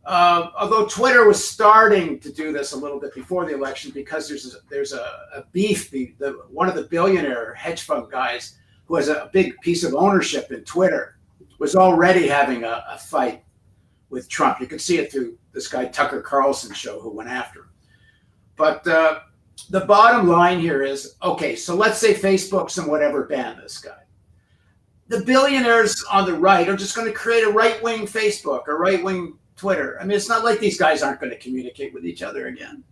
Although Twitter was starting to do this a little bit before the election, because there's a beef. One of the billionaire hedge fund guys who has a big piece of ownership in Twitter was already having a fight with Trump. You could see it through this guy Tucker Carlson show who went after him. But the bottom line here is, okay, so let's say Facebook's and whatever ban this guy. The billionaires on the right are just going to create a right-wing Facebook or right-wing Twitter. I mean, it's not like these guys aren't going to communicate with each other again.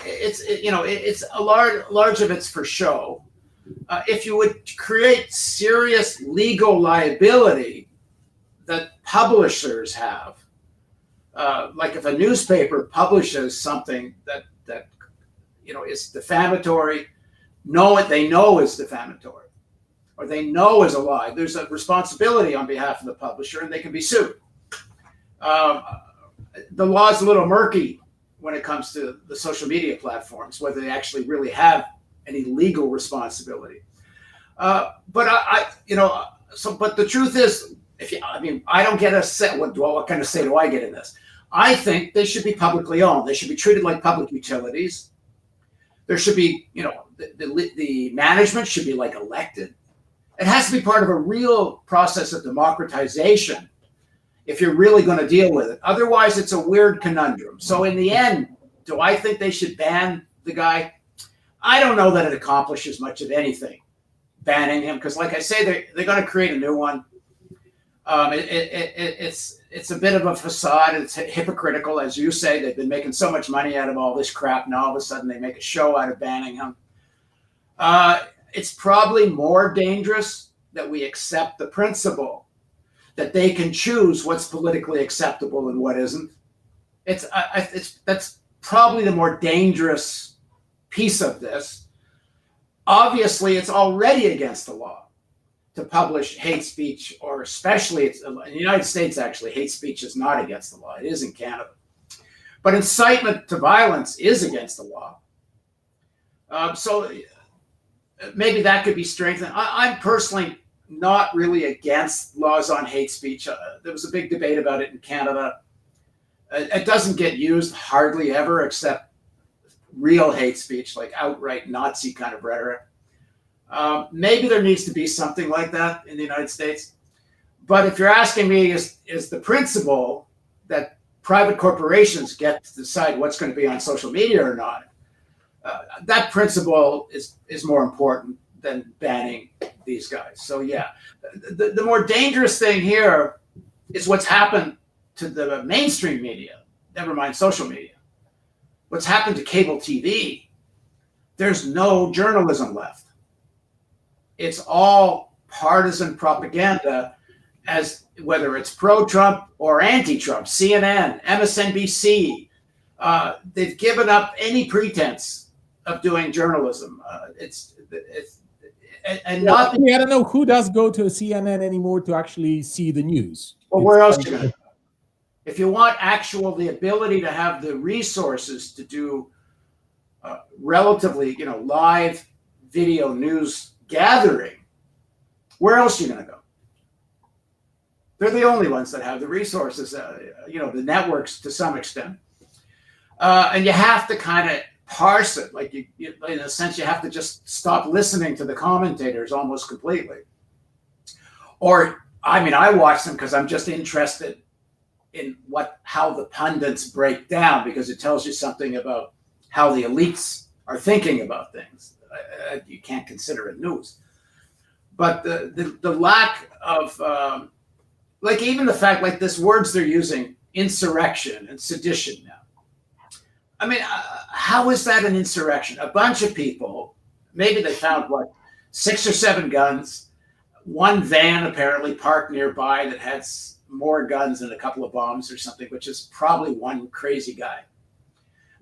It's a large of it's for show. If you would create serious legal liability that publishers have, like if a newspaper publishes something that is defamatory, they know is defamatory, or they know is a lie, there's a responsibility on behalf of the publisher, and they can be sued. The law is a little murky when it comes to the social media platforms, whether they actually really have any legal responsibility. But the truth is, I don't get a set. What kind of say do I get in this? I think they should be publicly owned. They should be treated like public utilities. There should be, the management should be like elected. It has to be part of a real process of democratization if you're really going to deal with it. Otherwise, it's a weird conundrum. So in the end, do I think they should ban the guy? I don't know that it accomplishes much of anything, banning him, because like I say, they're going to create a new one. It's a bit of a facade. It's hypocritical, as you say. They've been making so much money out of all this crap. Now all of a sudden they make a show out of banning him. It's probably more dangerous that we accept the principle that they can choose what's politically acceptable and what isn't. That's probably the more dangerous piece of this. Obviously, it's already against the law to publish hate speech, or especially in the United States, actually, hate speech is not against the law. It is in Canada. But incitement to violence is against the law. So maybe that could be strengthened. I'm personally not really against laws on hate speech. There was a big debate about it in Canada. It doesn't get used hardly ever, except real hate speech, like outright Nazi kind of rhetoric. Maybe there needs to be something like that in the United States. But if you're asking me, is the principle that private corporations get to decide what's going to be on social media or not, that principle is more important than banning these guys. So yeah, the more dangerous thing here is what's happened to the mainstream media, never mind social media. What's happened to cable TV? There's no journalism left. It's all partisan propaganda, as whether it's pro-Trump or anti-Trump, CNN, MSNBC, they've given up any pretense of doing journalism. And not. I don't know who does go to CNN anymore to actually see the news. Well, where else are you going to go? If you want the ability to have the resources to do relatively, live video news gathering, where else are you going to go? They're the only ones that have the resources, the networks to some extent. And you have to kind of parse it. Like you, in a sense, you have to just stop listening to the commentators almost completely. Or, I watch them because I'm just interested in how the pundits break down, because it tells you something about how the elites are thinking about things. You can't consider it news. But the lack of, even the fact, like this words they're using, insurrection and sedition now. How is that an insurrection? A bunch of people, maybe they found 6 or 7 guns, one van apparently parked nearby that had more guns and a couple of bombs or something, which is probably one crazy guy.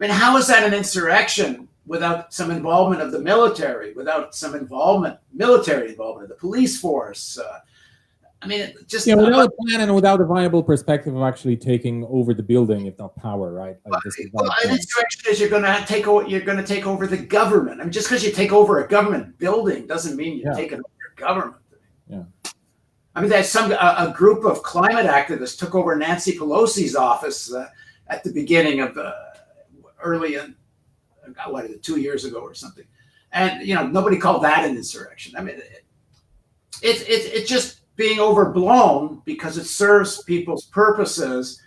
How is that an insurrection without some involvement of the military, without some military involvement of the police force? Without a plan and without a viable perspective of actually taking over the building, if not power, right? An insurrection is you're going to take over the government. Just because you take over a government building doesn't mean you're taking over your government. Yeah. There's a group of climate activists took over Nancy Pelosi's office at the beginning of early in 2 years ago or something, and nobody called that an insurrection. It's just being overblown because it serves people's purposes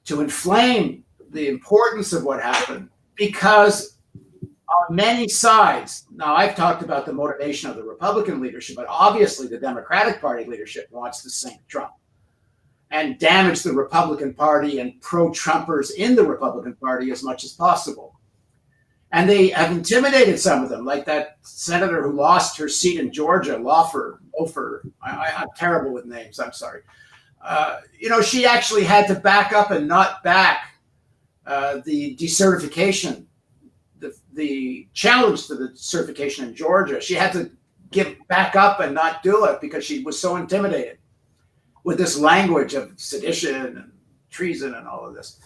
to inflame the importance of what happened, because on many sides, now I've talked about the motivation of the Republican leadership, but obviously the Democratic Party leadership wants to sink Trump and damage the Republican Party and pro-Trumpers in the Republican Party as much as possible. And they have intimidated some of them, like that senator who lost her seat in Georgia, Lofer. I'm terrible with names, I'm sorry. She actually had to back up and not back the decertification, the challenge to the certification in Georgia. She had to back up and not do it because she was so intimidated with this language of sedition and treason and all of this.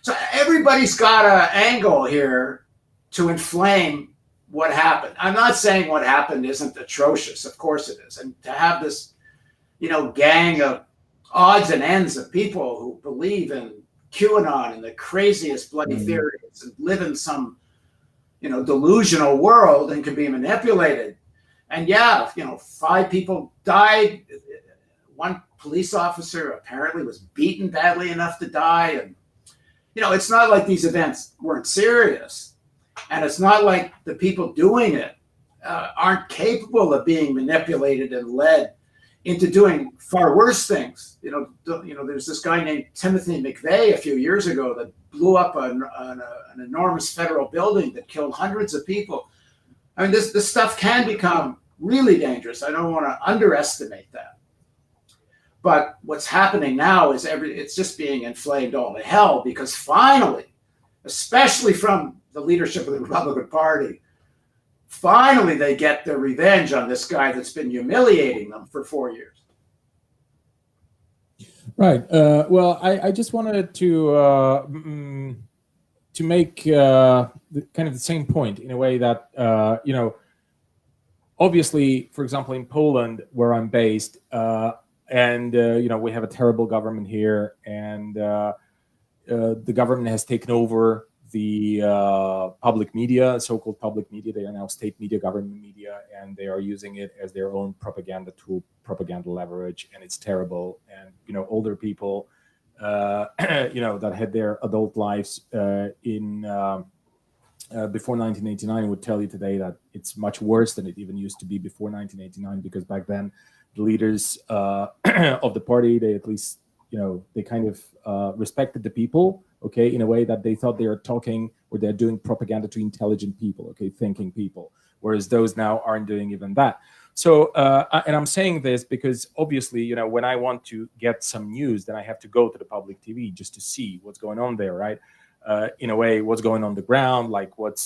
So everybody's got an angle here to inflame what happened. I'm not saying what happened isn't atrocious. Of course it is. And to have this, gang of odds and ends of people who believe in QAnon and the craziest bloody theories and live in some, delusional world and can be manipulated. And 5 people died. One police officer apparently was beaten badly enough to die. And, it's not like these events weren't serious. And it's not like the people doing it aren't capable of being manipulated and led into doing far worse things. There's this guy named Timothy McVeigh a few years ago that blew up an enormous federal building that killed hundreds of people. This stuff can become really dangerous. I don't want to underestimate that. But what's happening now is it's just being inflamed all to hell, because finally, especially from the leadership of the Republican Party, finally they get their revenge on this guy that's been humiliating them for 4 years. Right. I just wanted to make kind of the same point in a way that obviously, for example, in Poland, where I'm based, and we have a terrible government here, and the government has taken over the public media, so-called public media. They are now state media, government media, and they are using it as their own propaganda tool, propaganda leverage, and it's terrible. And older people, that had their adult lives in before 1989 would tell you today that it's much worse than it even used to be before 1989, because back then the leaders of the party, they at least they kind of respected the people, okay, in a way that they thought they are talking or they're doing propaganda to intelligent people, okay, thinking people, whereas those now aren't doing even that. So and I'm saying this because obviously when I want to get some news, then I have to go to the public TV just to see what's going on there, right? In a way, what's going on the ground, like what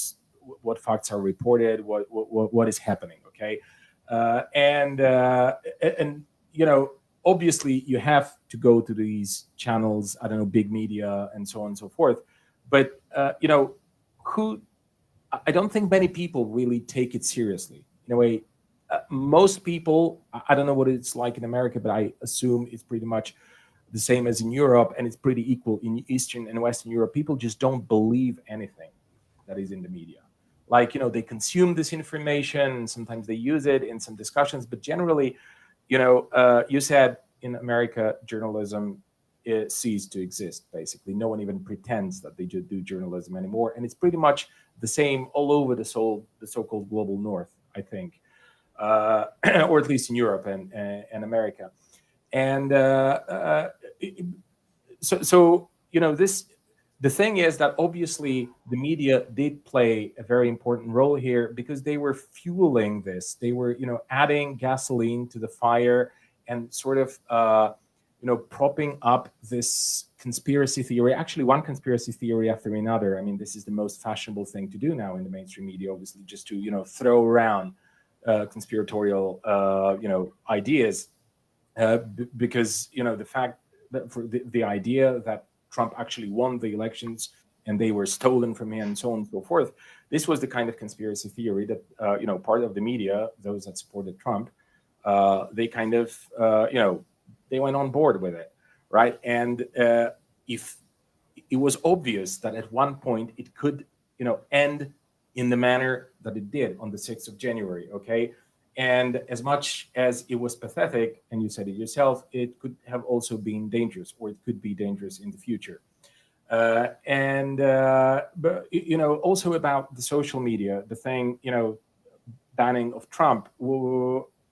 facts are reported, what is happening, okay? And obviously you have to go to these channels, I don't know, big media and so on and so forth. But I don't think many people really take it seriously. In a way, most people, I don't know what it's like in America, but I assume it's pretty much the same as in Europe, and it's pretty equal in Eastern and Western Europe. People just don't believe anything that is in the media. Like, they consume this information, and sometimes they use it in some discussions, but generally, you said in America, journalism ceased to exist, basically. No one even pretends that they do journalism anymore, and it's pretty much the same all over the so-called global north, I think, or at least in Europe and America. And the thing is that obviously the media did play a very important role here, because they were fueling this. They were, adding gasoline to the fire and sort of, propping up this conspiracy theory. Actually, one conspiracy theory after another. I mean, this is the most fashionable thing to do now in the mainstream media, obviously, just to, throw around conspiratorial, ideas. Because the fact that for the idea that Trump actually won the elections and they were stolen from him and so on and so forth, this was the kind of conspiracy theory that part of the media, those that supported Trump, they kind of they went on board with it, right? And if it was obvious that at one point it could end in the manner that it did on the 6th of January, okay? And as much as it was pathetic, and you said it yourself, it could have also been dangerous, or it could be dangerous in the future. But also about the social media, the thing, banning of Trump,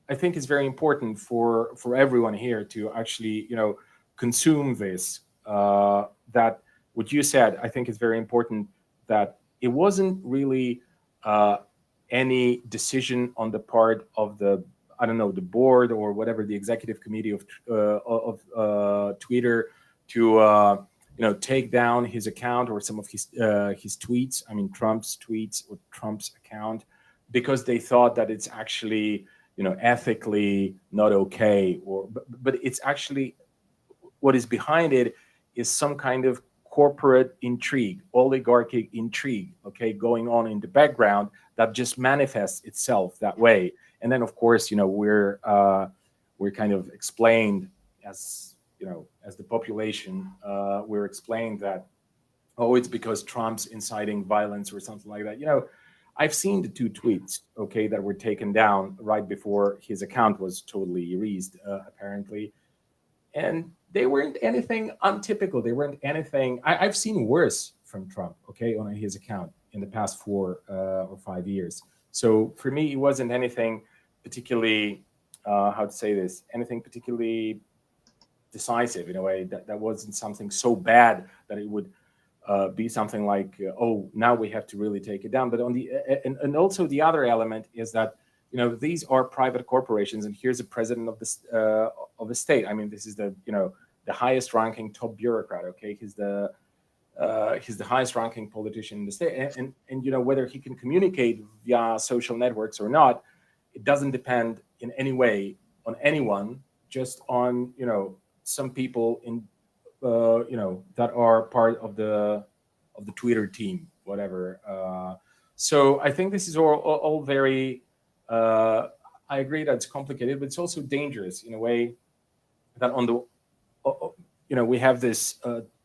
I think is very important for everyone here to actually, consume this. That what you said, I think is very important, that it wasn't really any decision on the part of the, I don't know, the board or whatever, the executive committee of Twitter to take down his account or some of his tweets. I mean, Trump's tweets or Trump's account, because they thought that it's actually ethically not okay, but it's actually, what is behind it is some kind of corporate intrigue, oligarchic intrigue, okay, going on in the background that just manifests itself that way. And then, of course, we're kind of explained as the population, we're explained that, oh, it's because Trump's inciting violence or something like that. I've seen the 2 tweets, okay, that were taken down right before his account was totally erased, apparently. And they weren't anything untypical. They weren't anything. I've seen worse from Trump, okay, on his account in the past 4 or 5 years. So for me, it wasn't anything particularly, how to say this, anything particularly decisive in a way. That wasn't something so bad that it would be something like, oh, now we have to really take it down. But on the and also the other element is that these are private corporations, and here's the president of this of the state. I mean, this is the the highest ranking top bureaucrat. Okay, he's the highest ranking politician in the state, and whether he can communicate via social networks or not, it doesn't depend in any way on anyone, just on some people in that are part of the Twitter team, whatever. So I think this is all very. I agree that it's complicated, but it's also dangerous in a way that on the we have this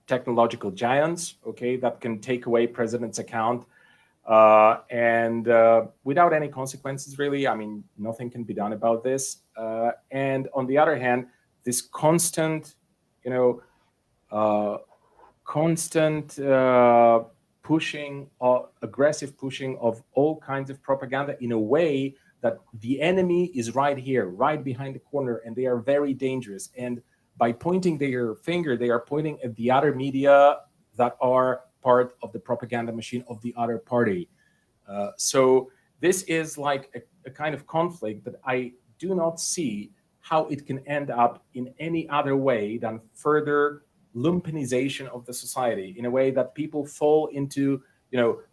technological giants, okay, that can take away president's account and without any consequences, really. I mean, nothing can be done about this. And on the other hand, this constant, pushing, aggressive pushing of all kinds of propaganda in a way that the enemy is right here, right behind the corner, and they are very dangerous. And by pointing their finger, they are pointing at the other media that are part of the propaganda machine of the other party. So this is like a kind of conflict that I do not see how it can end up in any other way than further lumpenization of the society, in a way that people fall into,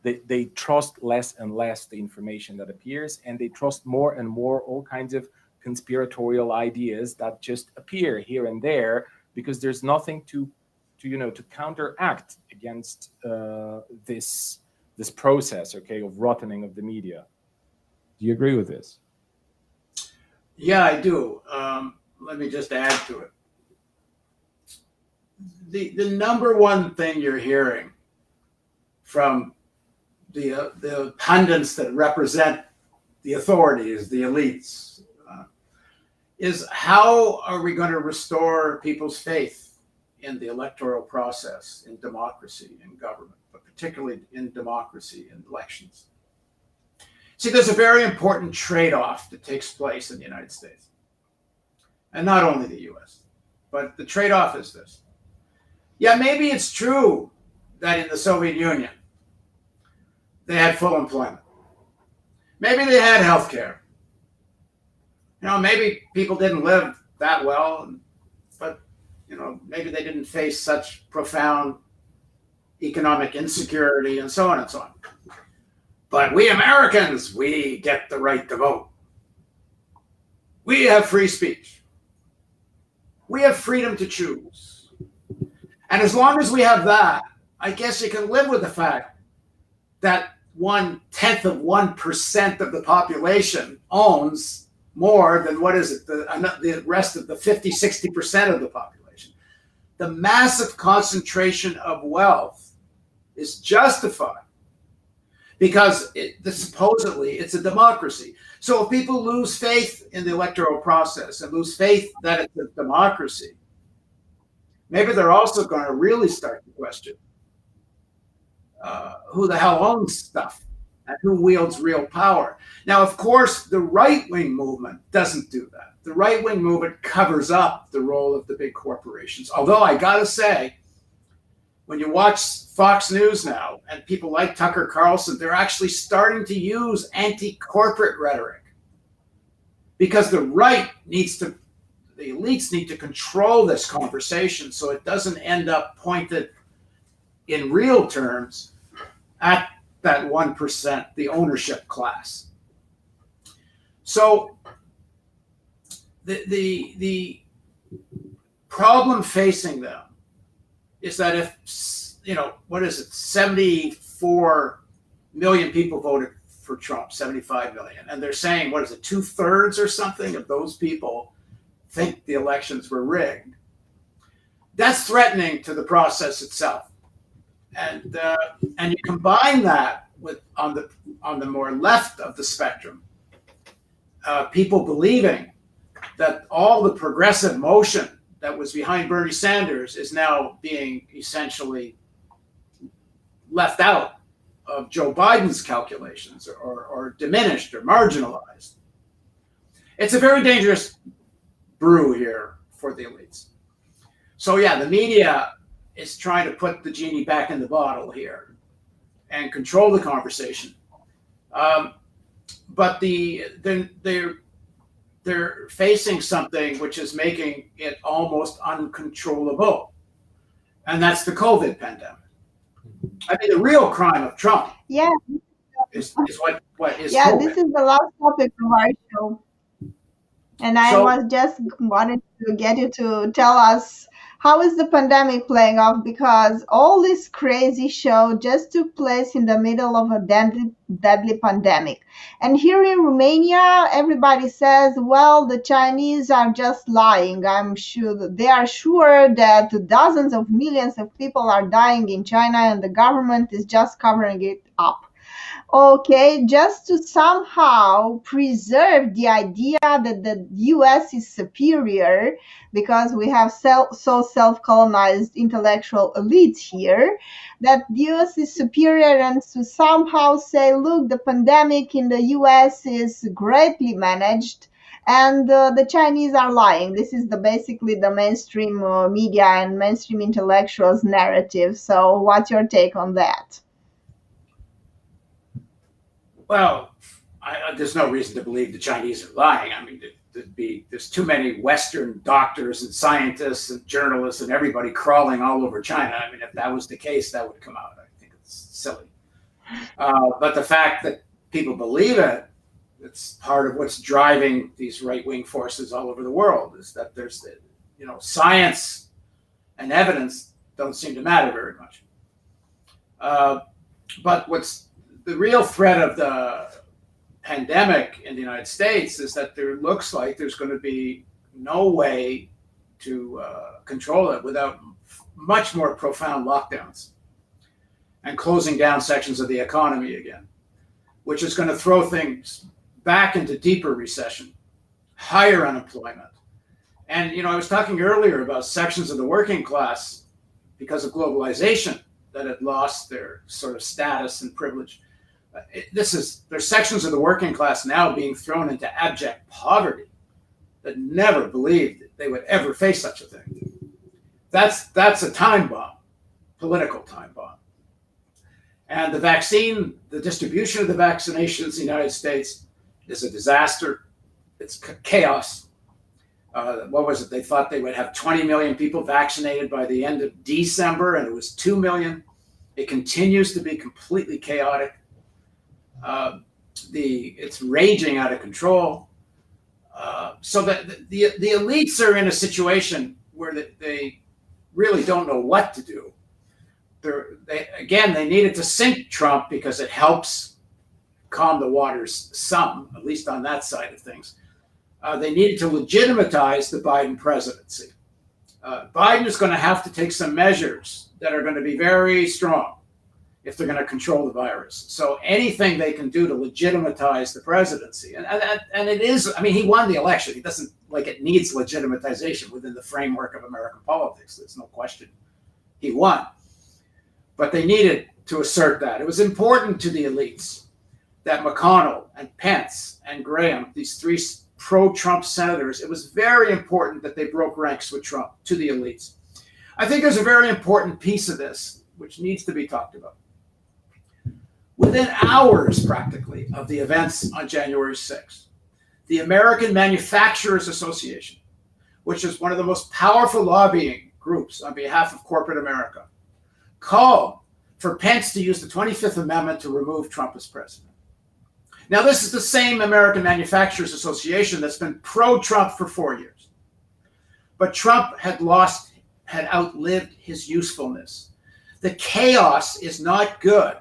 they trust less and less the information that appears, and they trust more and more all kinds of conspiratorial ideas that just appear here and there, because there's nothing to counteract against this process, okay, of rottening of the media. Do you agree with this? Yeah, I do. Let me just add to it. The number one thing you're hearing from the pundits that represent the authorities, the elites, is how are we going to restore people's faith in the electoral process, in democracy, in government, but particularly in democracy and elections. See, there's a very important trade-off that takes place in the United States, and not only the US, but the trade-off is this. Yeah, maybe it's true that in the Soviet Union, they had full employment. Maybe they had health care. Maybe people didn't live that well, but, maybe they didn't face such profound economic insecurity and so on and so on. But we Americans, we get the right to vote. We have free speech. We have freedom to choose. And as long as we have that, I guess you can live with the fact that 1/10 of 1% of the population owns more than, the rest of the 50-60% of the population. The massive concentration of wealth is justified because supposedly it's a democracy. So if people lose faith in the electoral process and lose faith that it's a democracy, maybe they're also going to really start to question who the hell owns stuff and who wields real power. Now, of course, the right-wing movement doesn't do that. The right-wing movement covers up the role of the big corporations. Although I gotta say, when you watch Fox News now and people like Tucker Carlson, they're actually starting to use anti-corporate rhetoric because the elites need to control this conversation so it doesn't end up pointed in real terms at that 1%, the ownership class. So the problem facing them is that if, 74 million people voted for Trump, 75 million, and they're saying, 2/3 or something of those people think the elections were rigged. That's threatening to the process itself. And you combine that with on the more left of the spectrum, people believing that all the progressive motion that was behind Bernie Sanders is now being essentially left out of Joe Biden's calculations or diminished or marginalized. It's a very dangerous brew here for the elites. So yeah, the media is trying to put the genie back in the bottle here and control the conversation. But they're facing something which is making it almost uncontrollable, and that's the COVID pandemic. I mean, the real crime of Trump is what is Yeah, COVID. this is the last topic of our show. And I was just wanted to get you to tell us how is the pandemic playing off? Because all this crazy show just took place in the middle of a deadly pandemic. And here in Romania, everybody says, well, the Chinese are just lying. I'm sure that they are sure that dozens of millions of people are dying in China and the government is just covering it up. Okay, just to somehow preserve the idea that the US is superior because we have so self-colonized intellectual elites here, that the US is superior, and to somehow say, look, the pandemic in the US is greatly managed and the Chinese are lying. This is basically the mainstream media and mainstream intellectuals narrative. So what's your take on that? Well, there's no reason to believe the Chinese are lying. I mean, there's too many Western doctors and scientists and journalists and everybody crawling all over China. I mean, if that was the case, that would come out. I think it's silly. But the fact that people believe it, it's part of what's driving these right-wing forces all over the world, is that there's, science and evidence don't seem to matter very much. But what's the real threat of the pandemic in the United States is that there looks like there's going to be no way to control it without much more profound lockdowns and closing down sections of the economy again, which is going to throw things back into deeper recession, higher unemployment. And, I was talking earlier about sections of the working class because of globalization that had lost their sort of status and privilege. There's sections of the working class now being thrown into abject poverty that never believed that they would ever face such a thing. That's a time bomb, political time bomb. And the distribution of the vaccinations in the United States is a disaster. It's chaos. What was it? They thought they would have 20 million people vaccinated by the end of December, and it was 2 million. It continues to be completely chaotic. It's raging out of control. So that the elites are in a situation where they really don't know what to do. They needed to sink Trump because it helps calm the waters some, at least on that side of things. They needed to legitimize the Biden presidency. Biden is going to have to take some measures that are going to be very strong if they're going to control the virus. So anything they can do to legitimize the presidency, and it is, I mean, he won the election. He doesn't, like, it needs legitimatization within the framework of American politics. There's no question he won. But they needed to assert that. It was important to the elites that McConnell and Pence and Graham, these three pro-Trump senators, it was very important that they broke ranks with Trump, to the elites. I think there's a very important piece of this which needs to be talked about. Within hours, practically, of the events on January 6th, the American Manufacturers Association, which is one of the most powerful lobbying groups on behalf of corporate America, called for Pence to use the 25th Amendment to remove Trump as president. Now, this is the same American Manufacturers Association that's been pro-Trump for 4 years. But Trump had outlived his usefulness. The chaos is not good.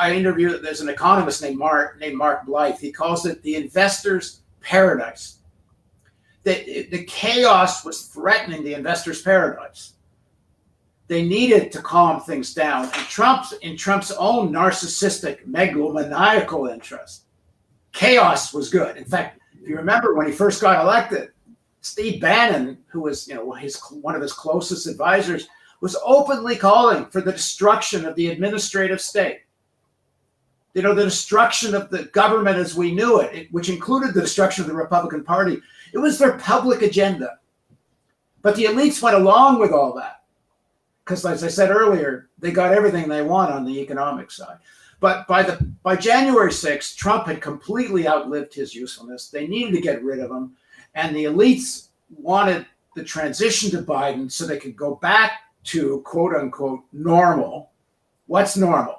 There's an economist named Mark Blythe. He calls it the investor's paradise. The chaos was threatening the investor's paradise. They needed to calm things down. And in Trump's own narcissistic, megalomaniacal interest, chaos was good. In fact, if you remember when he first got elected, Steve Bannon, who was one of his closest advisors, was openly calling for the destruction of the administrative state. The destruction of the government as we knew it, which included the destruction of the Republican Party. It was their public agenda. But the elites went along with all that because, as I said earlier, they got everything they want on the economic side. But by January 6th, Trump had completely outlived his usefulness. They needed to get rid of him. And the elites wanted the transition to Biden so they could go back to, quote unquote, normal. What's normal?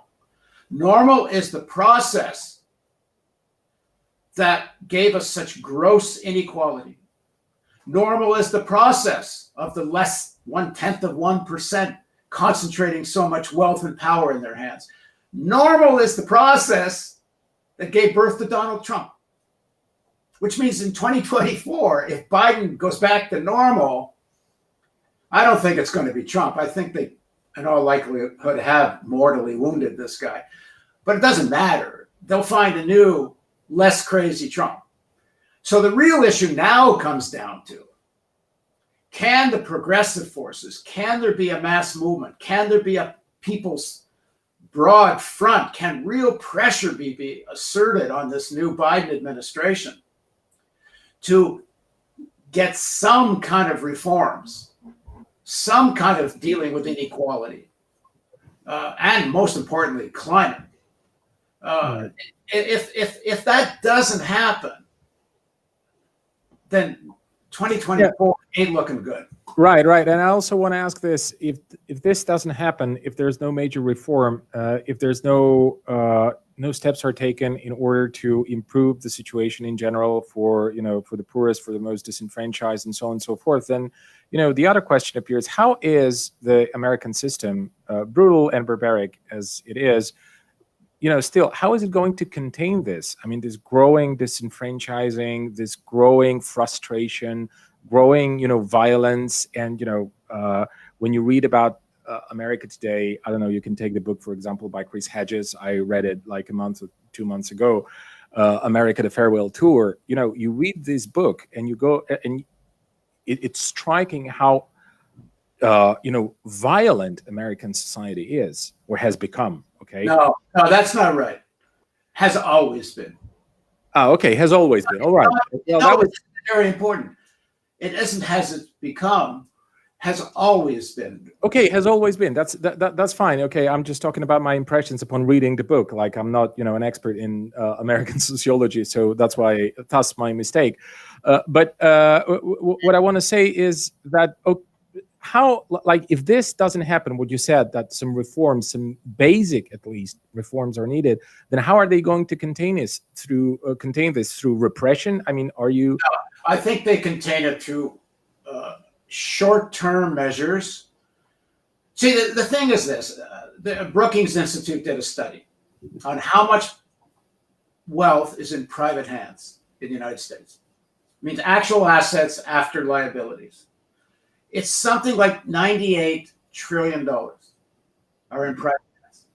Normal is the process that gave us such gross inequality. Normal is the process of the less 0.1% concentrating so much wealth and power in their hands. Normal is the process that gave birth to Donald Trump, which means in 2024, if Biden goes back to normal, I don't think it's going to be Trump. I think they, in all likelihood, have mortally wounded this guy. But it doesn't matter. They'll find a new, less crazy Trump. So the real issue now comes down to, can the progressive forces, can there be a mass movement? Can there be a people's broad front? Can real pressure be asserted on this new Biden administration to get some kind of reforms, some kind of dealing with inequality, and most importantly, climate? If that doesn't happen, then 2024 ain't looking good. Right. And I also want to ask this: if this doesn't happen, if there's no major reform, if there's no steps are taken in order to improve the situation in general for the poorest, for the most disenfranchised, and so on and so forth, then the other question appears: how is the American system, brutal and barbaric as it is, still, how is it going to contain this? I mean, this growing disenfranchising, this growing frustration, growing, violence. And, when you read about America today, I don't know, you can take the book, for example, by Chris Hedges. I read it like a month or 2 months ago, America, the Farewell Tour. You read this book and you go, and it's striking how, violent American society is or has become. Okay. No, that's not right. Has always been. Oh, okay. Has always been. All right. Well, that was very important. It isn't has it become, has always been. Okay, has always been. That's fine. Okay, I'm just talking about my impressions upon reading the book. Like, I'm not, an expert in American sociology, so that's my mistake. But what I want to say is that how, like, if this doesn't happen, what you said, that some reforms, some basic at least reforms are needed, then how are they going to contain this through repression? I mean, are you? I think they contain it through short-term measures. See, the thing is this: the Brookings Institute did a study on how much wealth is in private hands in the United States. It means actual assets after liabilities. It's something like $98 trillion are in private hands.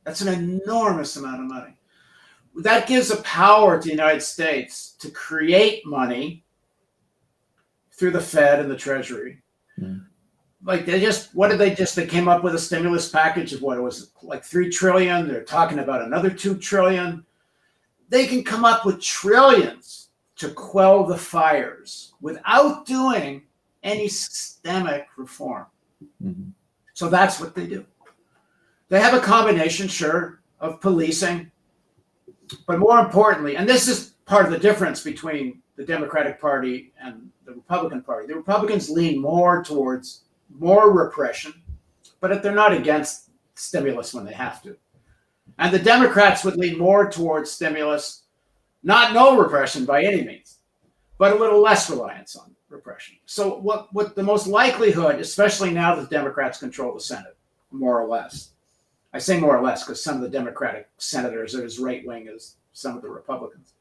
That's an enormous amount of money. That gives a power to the United States to create money through the Fed and the Treasury. Mm. Like they came up with a stimulus package of what it was, like $3 trillion. They're talking about another $2 trillion. They can come up with trillions to quell the fires without doing any systemic reform. Mm-hmm. So that's what they do. They have a combination, sure, of policing, but more importantly, and this is part of the difference between the Democratic Party and the Republican Party. The Republicans lean more towards more repression, but they're not against stimulus when they have to. And the Democrats would lean more towards stimulus, not no repression by any means, but a little less reliance on repression. So what the most likelihood, especially now that the Democrats control the Senate, more or less. I say more or less because some of the Democratic senators are as right-wing as some of the Republicans.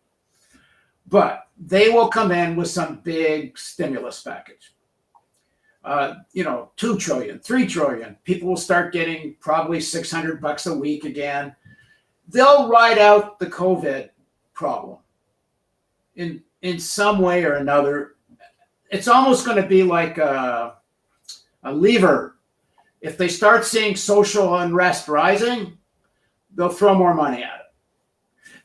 But they will come in with some big stimulus package. $2 trillion, $3 trillion. People will start getting probably $600 a week again. They'll ride out the COVID problem in some way or another. It's almost going to be like a lever. If they start seeing social unrest rising, they'll throw more money at it.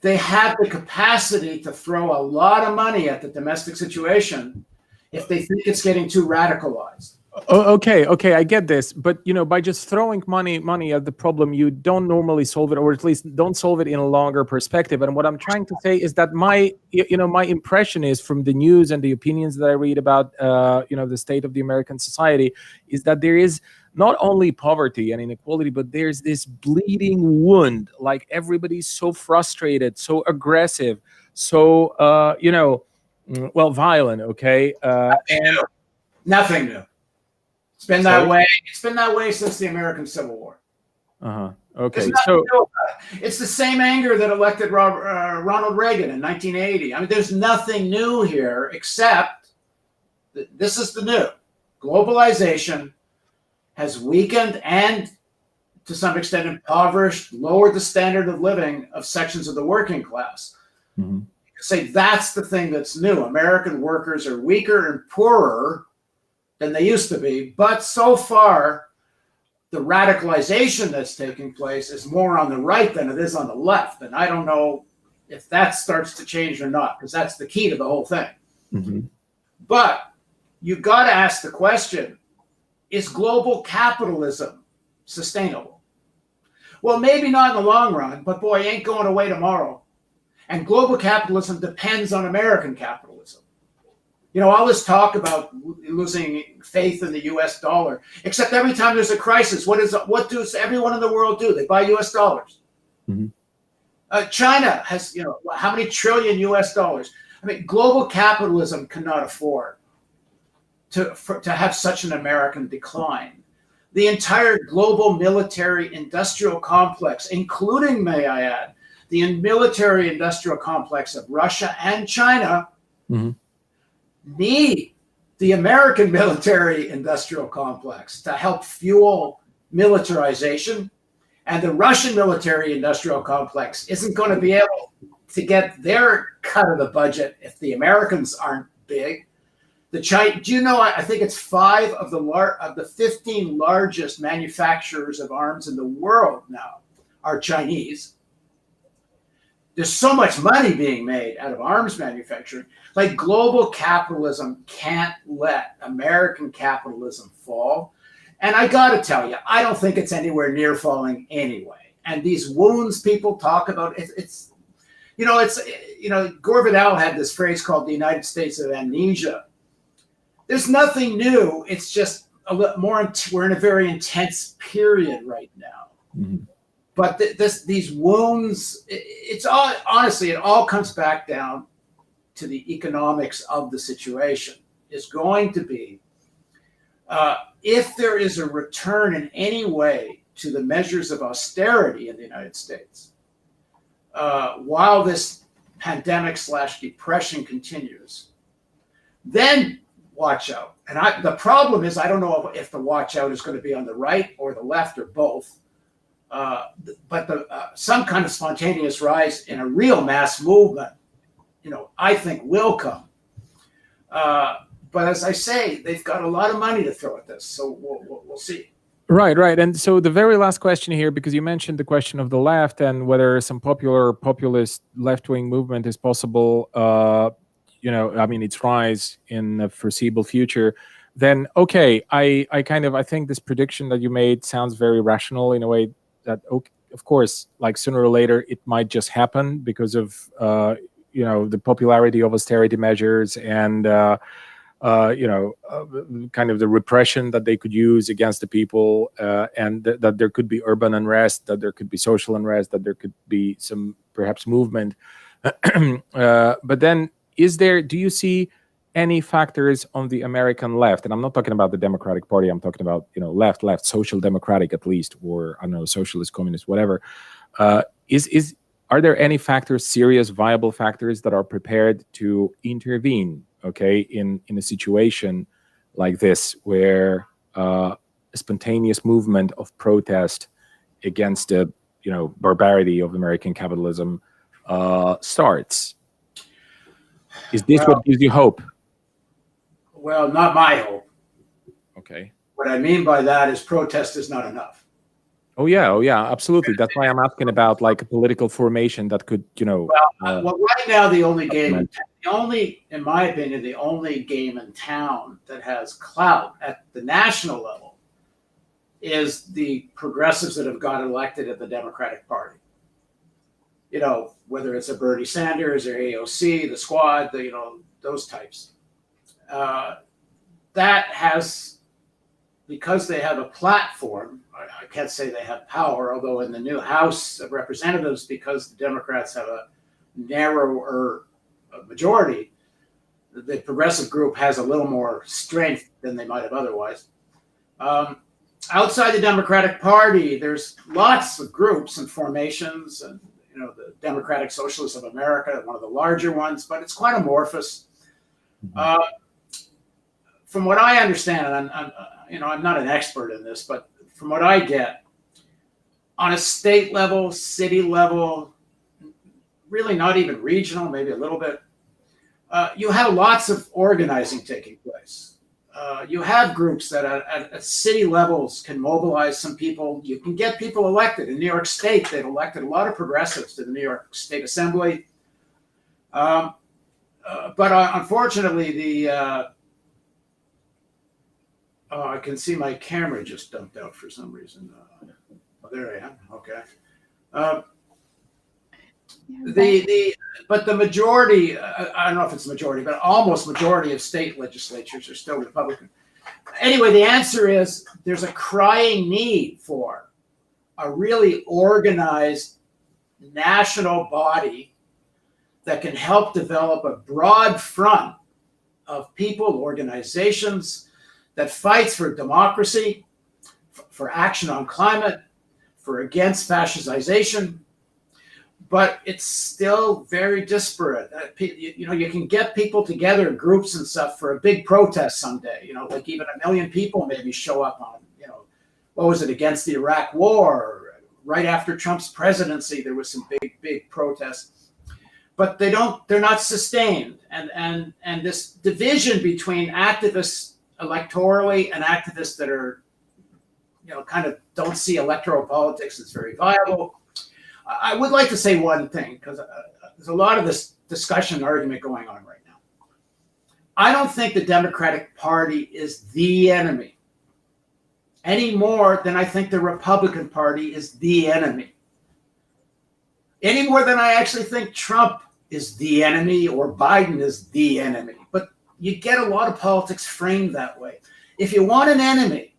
They have the capacity to throw a lot of money at the domestic situation if they think it's getting too radicalized. Okay, I get this, but by just throwing money at the problem, you don't normally solve it, or at least don't solve it in a longer perspective. And what I'm trying to say is that my impression is, from the news and the opinions that I read about the state of the American society, is that there is not only poverty and inequality, but there's this bleeding wound. Like, everybody's so frustrated, so aggressive, so Well, violent, okay. And nothing new. It's been that way. It's been that way since the American Civil War. Okay. So it's the same anger that elected Ronald Reagan in 1980. I mean, there's nothing new here except this is the new. Globalization has weakened and to some extent impoverished, lowered the standard of living of sections of the working class. Mm-hmm. Say that's the thing that's new. American workers are weaker and poorer than they used to be, but so far the radicalization that's taking place is more on the right than it is on the left. And I don't know if that starts to change or not, because that's the key to the whole thing. Mm-hmm. But you've got to ask the question, is global capitalism sustainable? Well, maybe not in the long run, but boy, ain't going away tomorrow. And global capitalism depends on American capitalism. You know, all this talk about losing faith in the US dollar, except every time there's a crisis, what does everyone in the world do? They buy US dollars. Mm-hmm. China has, you know, how many trillion US dollars? I mean, global capitalism cannot afford to have such an American decline. The entire global military industrial complex, including, may I add, the military industrial complex of Russia and China, mm-hmm. need the American military industrial complex to help fuel militarization. And the Russian military industrial complex isn't going to be able to get their cut of the budget if the Americans aren't big. Do you know, I think it's 5 of the 15 largest manufacturers of arms in the world now are Chinese. There's so much money being made out of arms manufacturing. Like, global capitalism can't let American capitalism fall. And I got to tell you, I don't think it's anywhere near falling anyway. And these wounds people talk about, Gore Vidal had this phrase called the United States of amnesia. There's nothing new. It's just a little more, we're in a very intense period right now. Mm-hmm. But these wounds, it's all, honestly, it all comes back down to the economics of the situation. Is going to be, if there is a return in any way to the measures of austerity in the United States, while this pandemic/depression continues, then watch out. And the problem is, I don't know if the watch out is going to be on the right or the left or both. But some kind of spontaneous rise in a real mass movement, I think will come. But as I say, they've got a lot of money to throw at this, so we'll see. Right. And so the very last question here, because you mentioned the question of the left and whether some populist left-wing movement is possible, its rise in the foreseeable future, then, okay, I think this prediction that you made sounds very rational in a way that, of course, like sooner or later, it might just happen because of, the popularity of austerity measures and, kind of the repression that they could use against the people, and that there could be urban unrest, that there could be social unrest, that there could be some perhaps movement. But then, do you see any factors on the American left? And I'm not talking about the Democratic Party. I'm talking about, left, social democratic at least, or I don't know, socialist, communist, whatever. Are there any factors, serious, viable factors that are prepared to intervene, okay, in a situation like this, where a spontaneous movement of protest against the, barbarity of American capitalism starts? Is this what gives you hope? Well, not my hope. Okay. What I mean by that is protest is not enough. Oh yeah, absolutely. That's why I'm asking about like a political formation that could, Well, right now the only game, in my opinion, the only game in town that has clout at the national level is the progressives that have got elected at the Democratic Party. Whether it's a Bernie Sanders or AOC, the Squad, those types. That has, because they have a platform, I can't say they have power, although in the new House of Representatives, because the Democrats have a narrower majority, the progressive group has a little more strength than they might have otherwise. Outside the Democratic Party, there's lots of groups and formations, and the Democratic Socialists of America, one of the larger ones, but it's quite amorphous. From what I understand, and I'm not an expert in this, but from what I get, on a state level, city level, really not even regional, maybe a little bit, you have lots of organizing taking place. You have groups that at city levels can mobilize some people. You can get people elected. In New York State, they've elected a lot of progressives to the New York State Assembly. But unfortunately, I can see my camera just dumped out for some reason. There I am. Okay. But the majority, I don't know if it's the majority, but almost majority of state legislatures are still Republican. Anyway, the answer is there's a crying need for a really organized national body that can help develop a broad front of people, organizations that fights for democracy, for action on climate, for against fascism. But it's still very disparate. You can get people together in groups and stuff for a big protest someday. Like even 1 million people maybe show up on, what was it, against the Iraq War? Right after Trump's presidency, there was some big protests. But they're not sustained. And this division between activists electorally and activists that are, kind of don't see electoral politics as very viable. I would like to say one thing, because there's a lot of this discussion and argument going on right now. I don't think the Democratic Party is the enemy any more than I think the Republican Party is the enemy. Any more than I actually think Trump is the enemy or Biden is the enemy. But you get a lot of politics framed that way. If you want an enemy,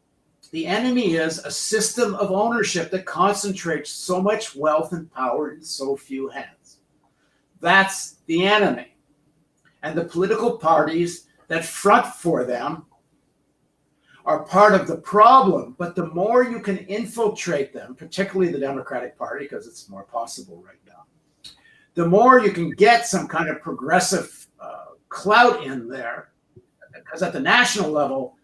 the enemy is a system of ownership that concentrates so much wealth and power in so few hands. That's the enemy. And the political parties that front for them are part of the problem. But the more you can infiltrate them, particularly the Democratic Party, because it's more possible right now, the more you can get some kind of progressive clout in there. Because at the national level,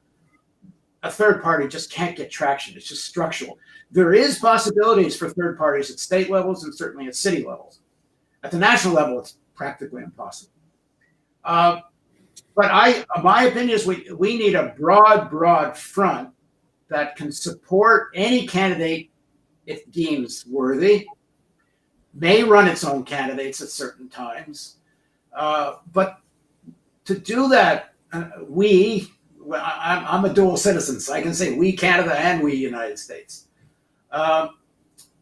a third party just can't get traction. It's just structural. There is possibilities for third parties at state levels and certainly at city levels. At the national level, it's practically impossible. But my opinion is we need a broad front that can support any candidate if deemed worthy, may run its own candidates at certain times. But to do that, I'm a dual citizen, so I can say we Canada and we United States.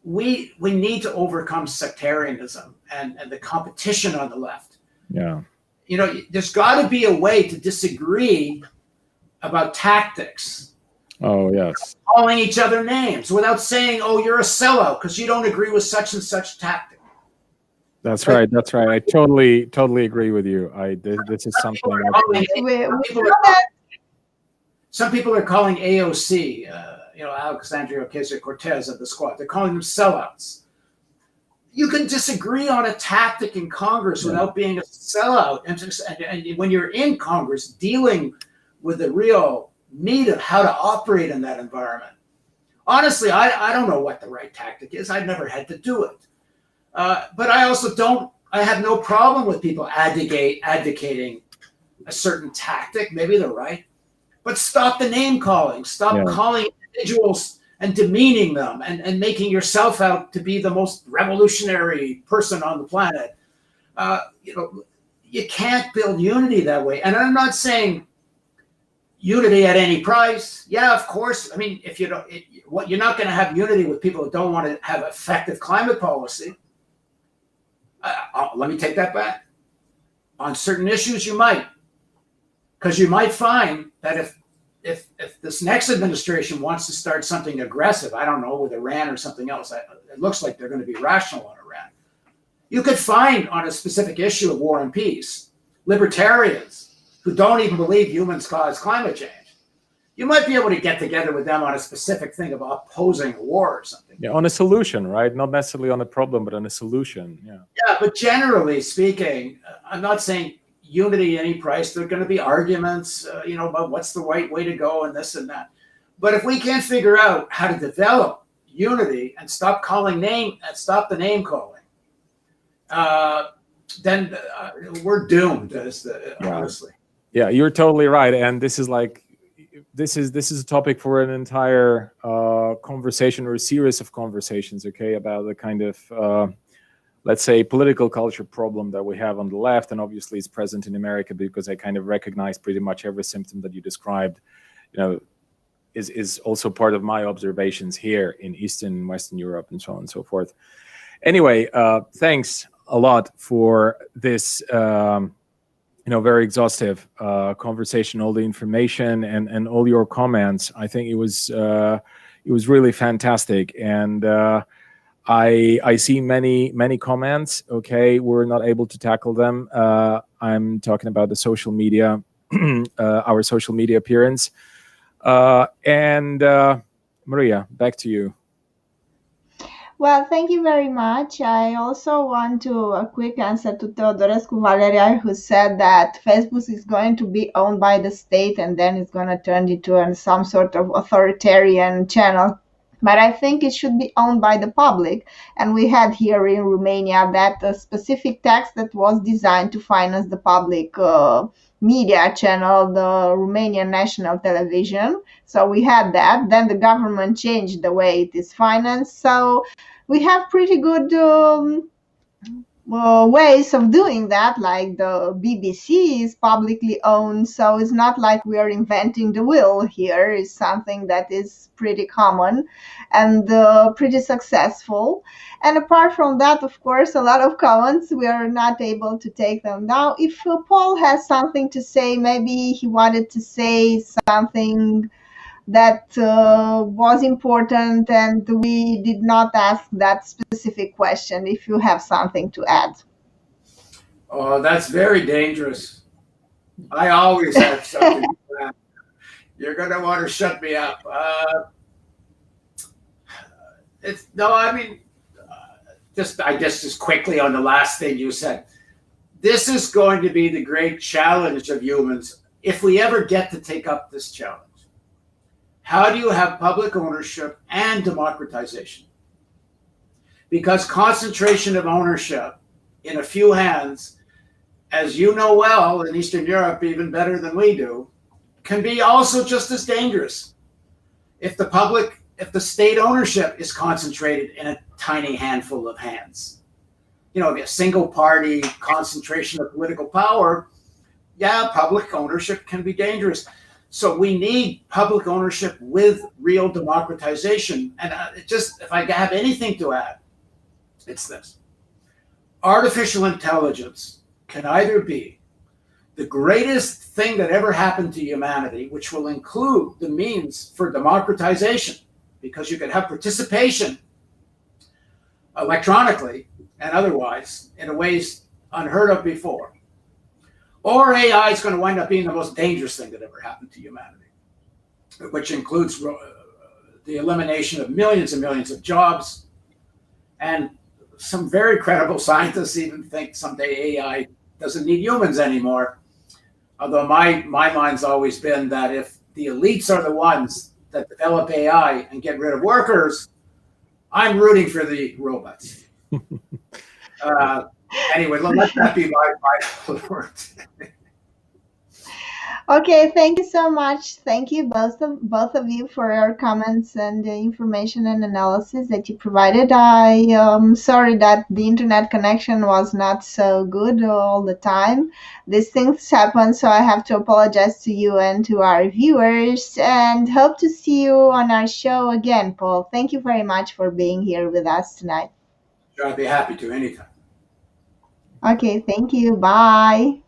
We need to overcome sectarianism and the competition on the left. Yeah. There's got to be a way to disagree about tactics. Oh, yes. Calling each other names without saying, "Oh, you're a sellout because you don't agree with such and such tactic." That's right. That's right. I totally agree with you. This is something. Some people are calling AOC, Alexandria Ocasio-Cortez of the Squad. They're calling them sellouts. You can disagree on a tactic in Congress without being a sellout. And when you're in Congress, dealing with the real meat of how to operate in that environment. Honestly, I don't know what the right tactic is. I've never had to do it. But I have no problem with people advocating a certain tactic. Maybe they're right. But stop the name calling. Stop calling individuals and demeaning them and making yourself out to be the most revolutionary person on the planet. You can't build unity that way. And I'm not saying unity at any price. Yeah, of course. I mean, if you're not going to have unity with people who don't want to have effective climate policy. Let me take that back. On certain issues, you might. Because you might find that if this next administration wants to start something aggressive, I don't know, with Iran or something else, it looks like they're going to be rational on Iran. You could find on a specific issue of war and peace, libertarians who don't even believe humans cause climate change, you might be able to get together with them on a specific thing about opposing a war or something. Yeah, on a solution, right? Not necessarily on a problem, but on a solution. Yeah. Yeah, but generally speaking, I'm not saying unity at any price. There are going to be arguments, about what's the right way to go and this and that. But if we can't figure out how to develop unity and stop the name calling, then we're doomed. Honestly. Yeah, you're totally right, and this is a topic for an entire conversation or a series of conversations. Okay, about the kind of let's say political culture problem that we have on the left, and obviously it's present in America because I kind of recognize pretty much every symptom that you described. Is also part of my observations here in Eastern and Western Europe and so on and so forth. Anyway, thanks a lot for this very exhaustive conversation, all the information and all your comments. I think it was really fantastic, and I see many comments. Okay, we're not able to tackle them. I'm talking about the social media, our social media appearance. And Maria, back to you. Well, thank you very much. I also want a quick answer to Teodorescu Valeria, who said that Facebook is going to be owned by the state and then it's going to turn into some sort of authoritarian channel. But I think it should be owned by the public. And we had here in Romania that a specific tax that was designed to finance the public media channel, the Romanian National Television. So we had that. Then the government changed the way it is financed. So we have pretty good ways of doing that, like the BBC is publicly owned, so it's not like we are inventing the wheel here. It's something that is pretty common and pretty successful. And apart from that, of course, a lot of comments, we are not able to take them now. If Paul has something to say, maybe he wanted to say something that was important and we did not ask that specific question. If you have something to add. Oh, that's very dangerous. I always have something to add. You're going to want to shut me up. Just quickly on the last thing you said. This is going to be the great challenge of humans if we ever get to take up this challenge. How do you have public ownership and democratization? Because concentration of ownership in a few hands, as you know well in Eastern Europe, even better than we do, can be also just as dangerous. If the state ownership is concentrated in a tiny handful of hands. A single party concentration of political power, public ownership can be dangerous. So we need public ownership with real democratization. And if I have anything to add, it's this. Artificial intelligence can either be the greatest thing that ever happened to humanity, which will include the means for democratization, because you can have participation electronically and otherwise in ways unheard of before. Or AI is going to wind up being the most dangerous thing that ever happened to humanity, which includes the elimination of millions and millions of jobs. And some very credible scientists even think someday AI doesn't need humans anymore. Although my mind's always been that if the elites are the ones that develop AI and get rid of workers, I'm rooting for the robots. Anyway, let that be my final words. Okay, thank you so much. Thank you both of you for your comments and the information and analysis that you provided. I am sorry that the internet connection was not so good all the time. These things happen, so I have to apologize to you and to our viewers, and hope to see you on our show again, Paul. Thank you very much for being here with us tonight. Sure, I'd be happy to anytime. Okay, thank you. Bye.